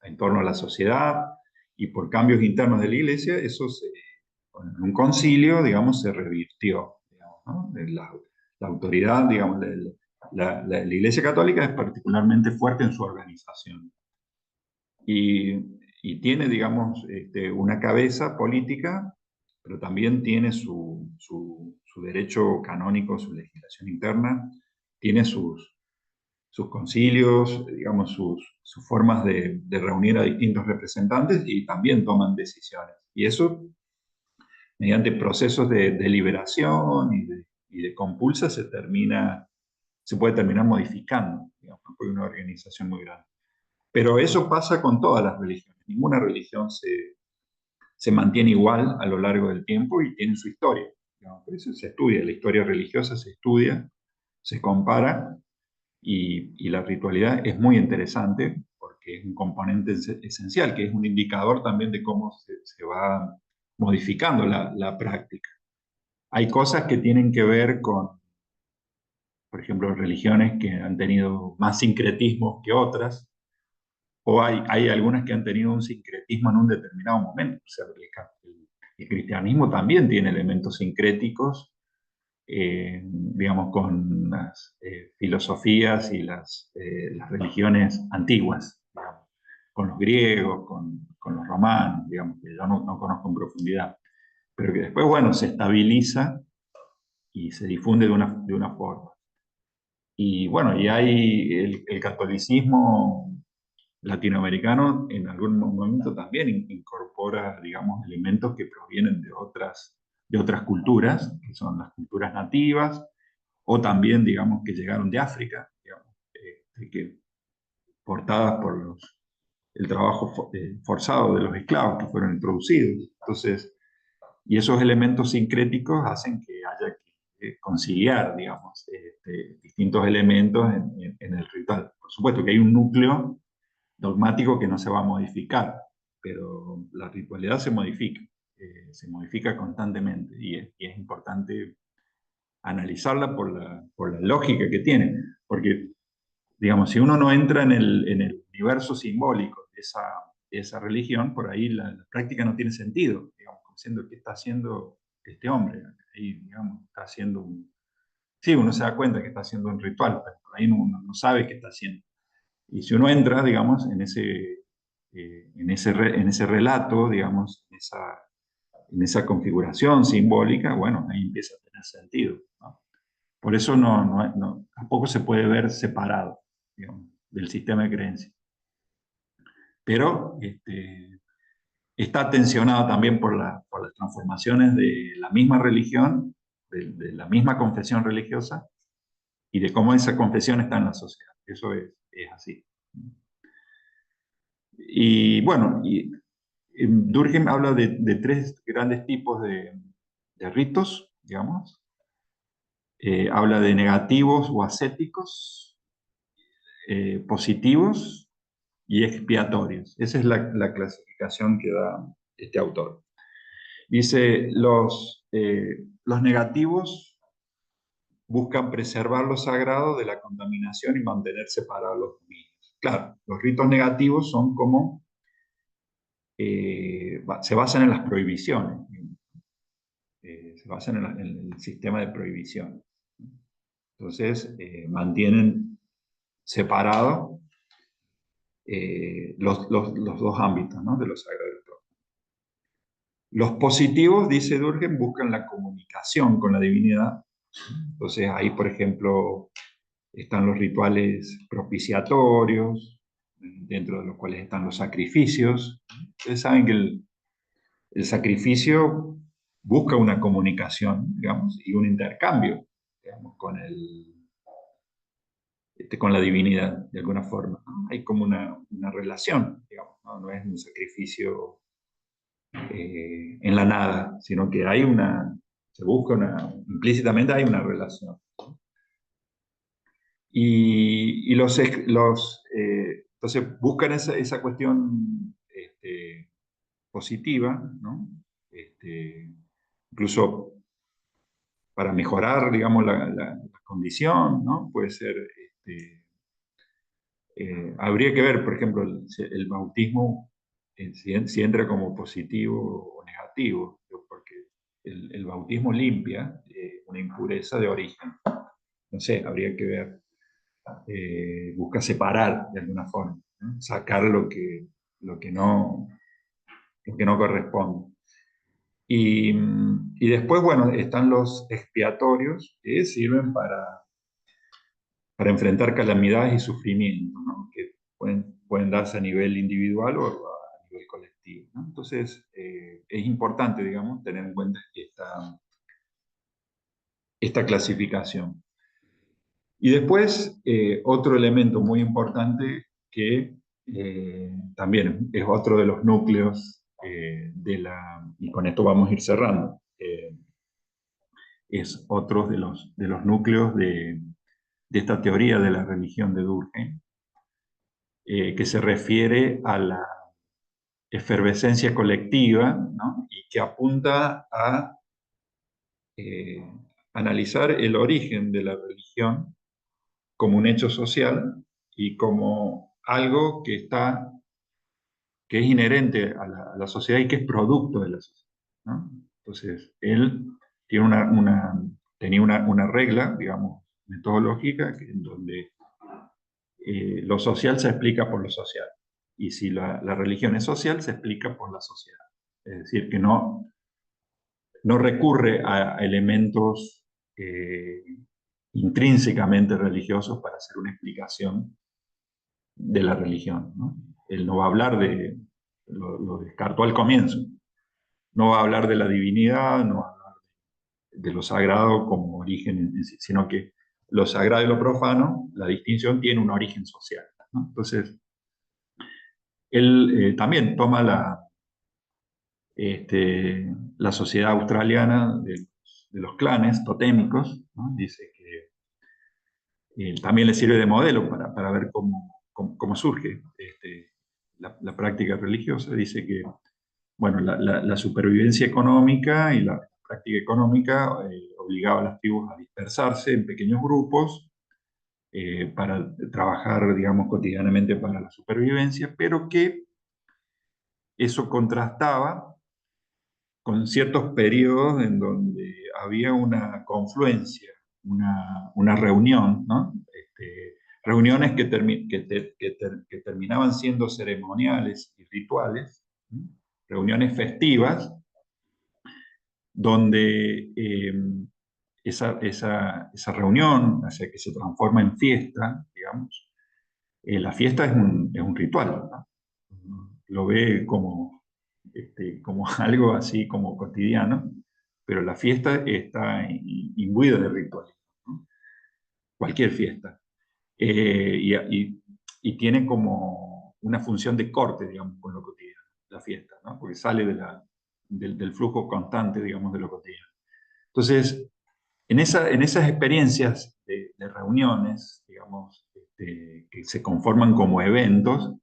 en torno a la sociedad y por cambios internos de la iglesia, eso en un concilio, digamos, se revirtió, digamos, ¿no? La autoridad, digamos, la iglesia católica es particularmente fuerte en su organización y tiene, digamos, una cabeza política, pero también tiene su derecho canónico, su legislación interna, tiene sus concilios, digamos, sus formas de reunir a distintos representantes y también toman decisiones. Y eso, mediante procesos de deliberación y de compulsa, se puede terminar modificando, digamos, por una organización muy grande. Pero eso pasa con todas las religiones. Ninguna religión se mantiene igual a lo largo del tiempo y tiene su historia. Digamos, por eso se estudia, la historia religiosa se estudia, se compara y la ritualidad es muy interesante porque es un componente esencial, que es un indicador también de cómo se va modificando la práctica. Hay cosas que tienen que ver con, por ejemplo, religiones que han tenido más sincretismos que otras, o hay algunas que han tenido un sincretismo en un determinado momento. O sea, el cristianismo también tiene elementos sincréticos, digamos, con las filosofías y las religiones antiguas, digamos, con los griegos, con los romanos, digamos, que yo no conozco en profundidad, pero que después, bueno, se estabiliza y se difunde de una forma. Y bueno, y hay el catolicismo latinoamericano en algún momento también incorpora, digamos, elementos que provienen de otras culturas, que son las culturas nativas, o también, digamos, que llegaron de África, digamos, que portadas por el trabajo forzado de los esclavos que fueron introducidos. Entonces, y esos elementos sincréticos hacen que haya que conciliar, digamos, distintos elementos en el ritual. Por supuesto que hay un núcleo dogmático que no se va a modificar, pero la ritualidad se modifica constantemente y es importante analizarla por la lógica que tiene, porque, digamos, si uno no entra en el universo simbólico de esa religión, por ahí la práctica no tiene sentido, digamos, como diciendo qué está haciendo este hombre, ahí, digamos, está haciendo sí, uno se da cuenta que está haciendo un ritual, pero por ahí uno no sabe qué está haciendo. Y si uno entra, digamos, en ese relato, digamos, en esa configuración simbólica, bueno, ahí empieza a tener sentido, ¿no? Por eso tampoco se puede ver separado, digamos, del sistema de creencias. Pero está tensionado también por las transformaciones de la misma religión, de la misma confesión religiosa, y de cómo esa confesión está en la sociedad. Eso es así. Y bueno, Durkheim habla de tres grandes tipos de ritos, digamos. Habla de negativos o ascéticos, positivos y expiatorios. Esa es la clasificación que da este autor. Dice, los negativos buscan preservar lo sagrado de la contaminación y mantener separados los dominios. Claro, los ritos negativos son como, se basan en las prohibiciones, se basan en el sistema de prohibiciones. Entonces, mantienen separados los dos ámbitos, ¿no? De lo sagrado y lo profano. Los positivos, dice Durkheim, buscan la comunicación con la divinidad. Entonces, ahí, por ejemplo, están los rituales propiciatorios, dentro de los cuales están los sacrificios. Ustedes saben que el sacrificio busca una comunicación, digamos, y un intercambio, digamos, con la divinidad, de alguna forma, ¿no? Hay como una relación, digamos, ¿no? No es un sacrificio en la nada, sino que se busca implícitamente hay una relación. Entonces buscan esa cuestión positiva, ¿no? Incluso para mejorar, digamos, la condición, ¿no? Puede ser, habría que ver, por ejemplo, el bautismo, si entra como positivo o negativo, porque el bautismo limpia una impureza de origen. No sé, habría que ver. Busca separar de alguna forma, ¿no? Sacar lo que no, lo que no corresponde. Y después, bueno, están los expiatorios que sirven para enfrentar calamidades y sufrimientos, ¿no? Que pueden darse a nivel individual o a nivel colectivo, ¿no? Entonces, es importante, digamos, tener en cuenta esta clasificación. Y después, otro elemento muy importante que también es otro de los núcleos y con esto vamos a ir cerrando, es otro de los núcleos de esta teoría de la religión de Durkheim, que se refiere a la efervescencia colectiva, ¿no? Y que apunta a eh, analizar el origen de la religión como un hecho social y como algo que es inherente a la sociedad y que es producto de la sociedad, ¿no? Entonces, él tenía una regla, digamos, metodológica, en donde lo social se explica por lo social. Y si la religión es social, se explica por la sociedad. Es decir, que no recurre a elementos eh, intrínsecamente religiosos para hacer una explicación de la religión, ¿no? Él no va a hablar lo descartó al comienzo, no va a hablar de la divinidad, no va a hablar de lo sagrado como origen en sí, sino que lo sagrado y lo profano, la distinción tiene un origen social, ¿no? Entonces, él también toma la sociedad australiana de los clanes totémicos, ¿no? Dice que también le sirve de modelo para ver cómo surge la práctica religiosa. Dice que, bueno, la supervivencia económica y la práctica económica obligaba a las tribus a dispersarse en pequeños grupos para trabajar, digamos, cotidianamente para la supervivencia, pero que eso contrastaba con ciertos periodos en donde había una confluencia, una reunión, ¿no? Reuniones que terminaban siendo ceremoniales y rituales, ¿no? Reuniones festivas, donde esa reunión, o sea, que se transforma en fiesta, digamos, la fiesta es un ritual, ¿no? Lo ve como algo así como cotidiano, pero la fiesta está imbuida de rituales, ¿no? Cualquier fiesta. Y tiene como una función de corte, digamos, con lo cotidiano, la fiesta, ¿no? porque sale del flujo constante, digamos, de lo cotidiano. Entonces, en esas experiencias de reuniones, digamos, que se conforman como eventos,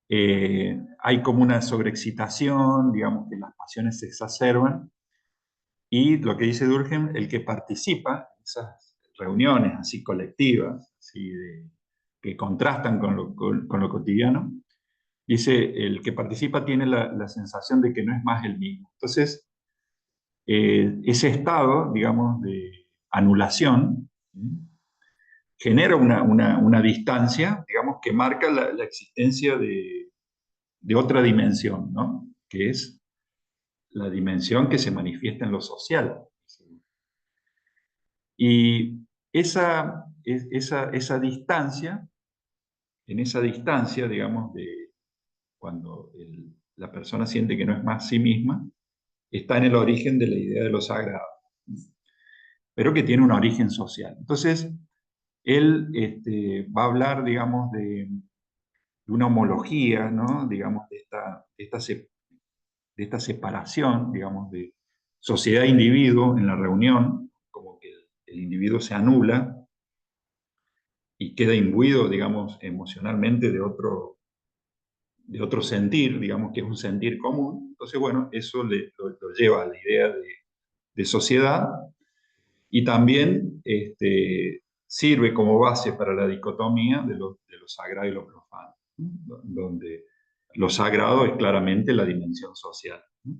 hay como una sobreexcitación, digamos, que las pasiones se exacerban, y lo que dice Durkheim, el que participa en esas reuniones así colectivas, así que contrastan con lo cotidiano, dice, el que participa tiene la sensación de que no es más el mismo. Entonces, ese estado, digamos, de anulación, genera una distancia, digamos, que marca la existencia de otra dimensión, ¿no? Que es la dimensión que se manifiesta en lo social. Y esa distancia, en esa distancia, digamos, de cuando la persona siente que no es más sí misma, está en el origen de la idea de lo sagrado, pero que tiene un origen social. Entonces, él va a hablar, digamos, de una homología, ¿no? Digamos, de esta separación, digamos, de sociedad-individuo en la reunión, como que el individuo se anula y queda imbuido, digamos, emocionalmente de otro sentir, digamos, que es un sentir común. Entonces, bueno, eso lo lleva a la idea de sociedad, y también sirve como base para la dicotomía de lo sagrado y lo profano, ¿no? Donde lo sagrado es claramente la dimensión social, ¿no?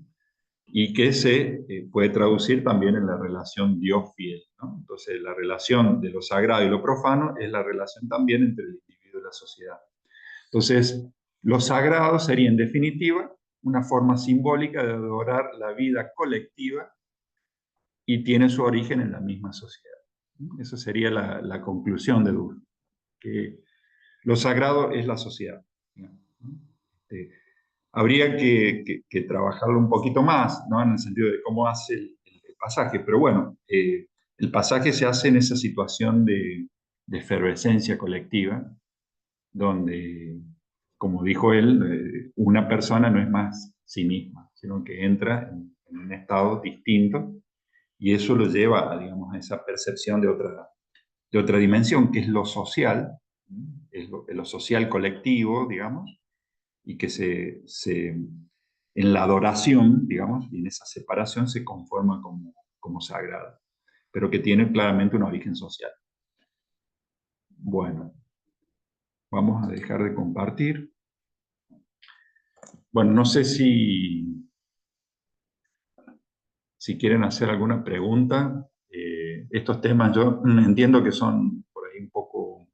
Y que se puede traducir también en la relación Dios-fiel, ¿no? Entonces, la relación de lo sagrado y lo profano es la relación también entre el individuo y la sociedad. Entonces, lo sagrado sería, en definitiva, una forma simbólica de adorar la vida colectiva y tiene su origen en la misma sociedad. Esa sería la conclusión de Durkheim, que lo sagrado es la sociedad. Habría que trabajarlo un poquito más, ¿no? En el sentido de cómo hace el pasaje, pero bueno, el pasaje se hace en esa situación de efervescencia colectiva, donde, como dijo él, una persona no es más sí misma, sino que entra en un estado distinto, y eso lo lleva a, digamos, a esa percepción de otra dimensión, que es lo social, es lo social colectivo, digamos, y que en la adoración, digamos, y en esa separación se conforma como sagrado, pero que tiene claramente un origen social. Bueno, vamos a dejar de compartir. Bueno, no sé si quieren hacer alguna pregunta. Estos temas yo entiendo que son por ahí un poco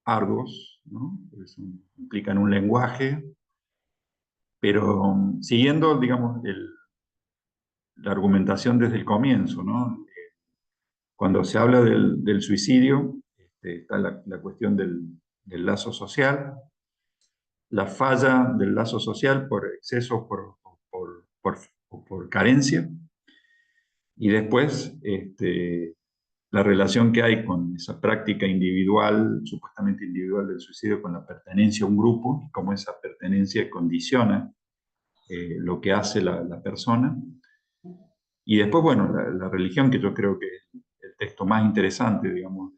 arduos, ¿no? Implican un lenguaje, pero siguiendo, digamos, la argumentación desde el comienzo, ¿no? Cuando se habla del suicidio, está la cuestión del lazo social, la falla del lazo social por exceso, por carencia, y después la relación que hay con esa práctica individual, supuestamente individual del suicidio, con la pertenencia a un grupo, y cómo esa pertenencia condiciona lo que hace la persona. Y después, bueno, la religión, que yo creo que es el texto más interesante, digamos,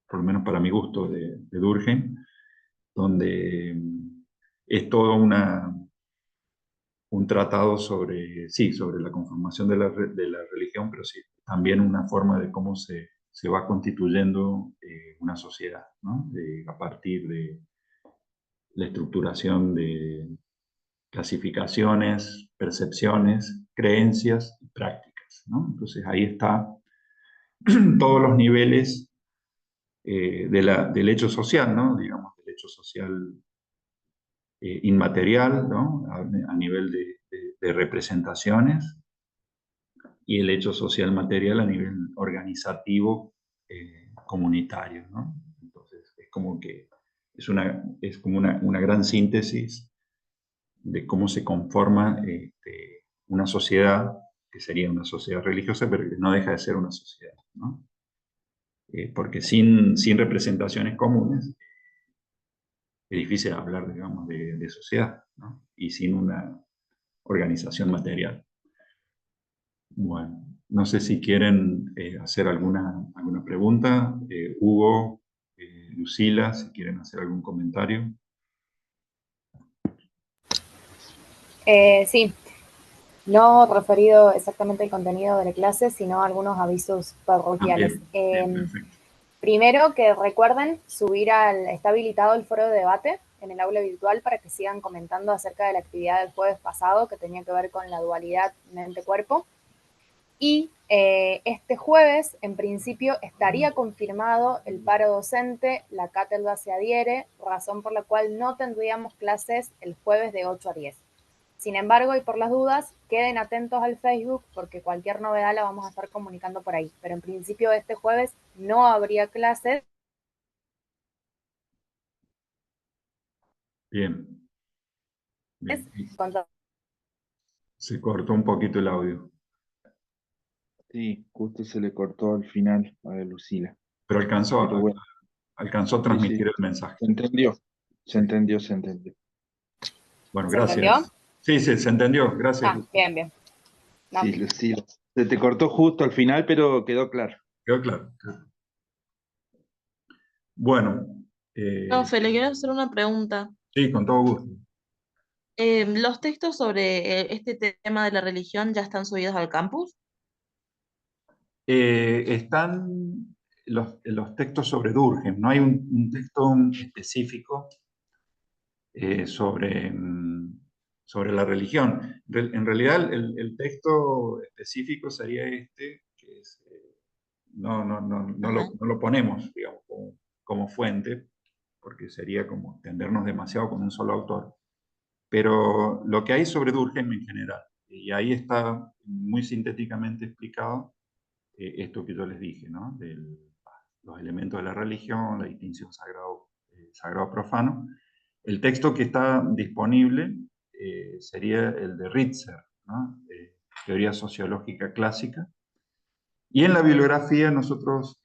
por lo menos para mi gusto, de Durkheim, donde es todo un tratado sobre, sí, sobre la conformación de la religión, pero sí, también una forma de cómo se va constituyendo una sociedad, ¿no? A partir de la estructuración de clasificaciones, percepciones, creencias y prácticas, ¿no? Entonces ahí está todos los niveles del hecho social, ¿no? Digamos, del hecho social inmaterial, ¿no? A nivel de representaciones, y el hecho social material a nivel organizativo comunitario, ¿no? Entonces es como que es como una gran síntesis de cómo se conforma una sociedad, que sería una sociedad religiosa, pero que no deja de ser una sociedad, ¿no? Porque sin representaciones comunes es difícil hablar, digamos, de sociedad, ¿no? Y sin una organización material. Bueno, no sé si quieren hacer alguna pregunta. Hugo, Lucila, si quieren hacer algún comentario. Sí, no referido exactamente al contenido de la clase, sino algunos avisos parroquiales. Bien, perfecto. Primero, que recuerden está habilitado el foro de debate en el aula virtual para que sigan comentando acerca de la actividad del jueves pasado que tenía que ver con la dualidad mente-cuerpo. Y este jueves, en principio, estaría confirmado el paro docente, la cátedra se adhiere, razón por la cual no tendríamos clases el jueves de 8 a 10. Sin embargo, y por las dudas, queden atentos al Facebook porque cualquier novedad la vamos a estar comunicando por ahí. Pero en principio este jueves no habría clases. Bien. Bien. Con Se cortó un poquito el audio, Sí, justo se le cortó al final a Lucila. pero Pero bueno, alcanzó a sí, sí, transmitir el mensaje. se entendió, se Sí. entendió, se entendió. Bueno, ¿Se entendió? gracias. Sí, sí, se entendió. Gracias. Ah, bien, bien. No. Sí, Lucila. Se te cortó justo al final, pero quedó claro. Quedó claro. Bueno, Profe, le quiero hacer una pregunta. sí, con todo gusto. ¿Los textos sobre este tema de la religión ya están subidos al campus? Están los textos sobre Durkheim, no hay un texto específico sobre la religión. En realidad, el texto específico sería este, que es, Ajá. no lo ponemos, digamos, como fuente, porque sería como extendernos demasiado con un solo autor. Pero lo que hay sobre Durkheim en general, y ahí está muy sintéticamente explicado esto que yo les dije, ¿no? Los elementos de la religión, la distinción sagrado-profano. El texto que está disponible sería el de Ritzer, ¿no? Teoría sociológica clásica. Y en la bibliografía nosotros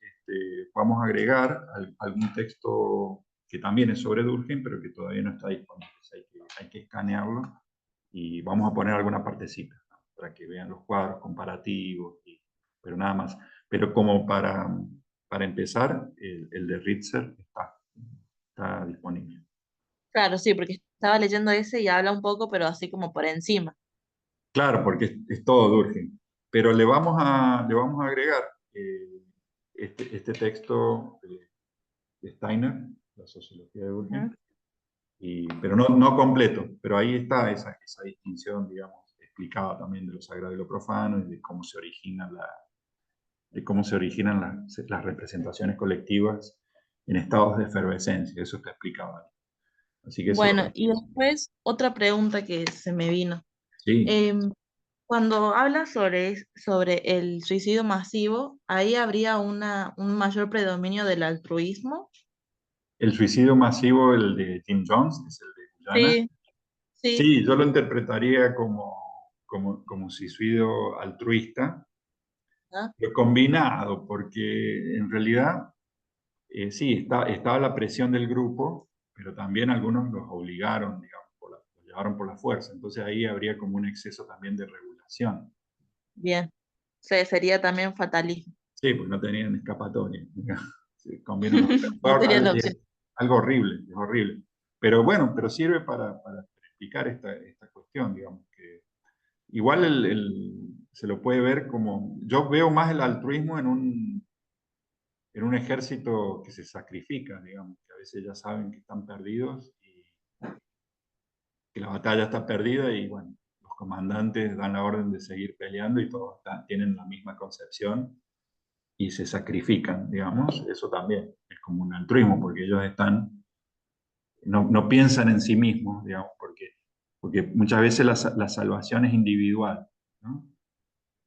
vamos a agregar algún texto que también es sobre Durkheim, pero que todavía no está disponible. Hay que escanearlo y vamos a poner alguna partecita, ¿no? Para que vean los cuadros comparativos, pero nada más. Pero como para empezar, el de Ritzer está disponible. Claro, sí, porque estaba leyendo ese y habla un poco, pero así como por encima. Claro, porque es todo Durkheim. Pero le vamos a agregar este texto de Steiner, la sociología de Durkheim, Ujú. pero no completo. Pero ahí está esa distinción, digamos, explicada también de lo sagrado y lo profano y de cómo se originan las representaciones colectivas en estados de efervescencia. Eso está explicado ahí. Así que eso, Bueno, y después otra pregunta que se me vino. sí. Em, Cuando habla sobre el suicidio masivo, ahí habría un mayor predominio del altruismo. El suicidio masivo, el de Jim Jones, es el de Guyana. Sí, sí. Sí, yo lo interpretaría como suicidio altruista, ¿Ah? pero combinado, porque en realidad sí, estaba la presión del grupo, pero también algunos los obligaron, digamos, los llevaron por la fuerza. Entonces ahí habría como un exceso también de regulación. Bien. Sería también fatalismo. Sí, porque no tenían escapatoria. Sí, conviene los No dos. sería la opción. Es algo horrible, es horrible. Pero bueno, pero sirve para explicar esta cuestión, digamos, que igual se lo puede ver como, yo veo más el altruismo en un ejército que se sacrifica, digamos, que a veces ya saben que están perdidos y que la batalla está perdida y bueno, los comandantes dan la orden de seguir peleando y todos tienen la misma concepción y se sacrifican, digamos, eso también es como un altruismo, porque ellos no piensan en sí mismos, digamos, porque muchas veces la salvación es individual, ¿no?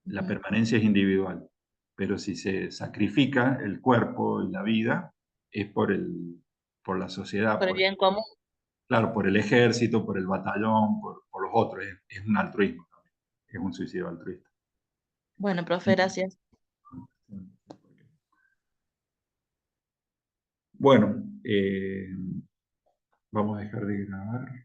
La Ujú. permanencia es individual, pero si se sacrifica el cuerpo y la vida, es por la sociedad, Por el bien común. claro, por el ejército, por el batallón, por los otros, es un altruismo también, es un suicidio altruista. Bueno, profe, gracias. Bueno, Vamos a dejar de grabar.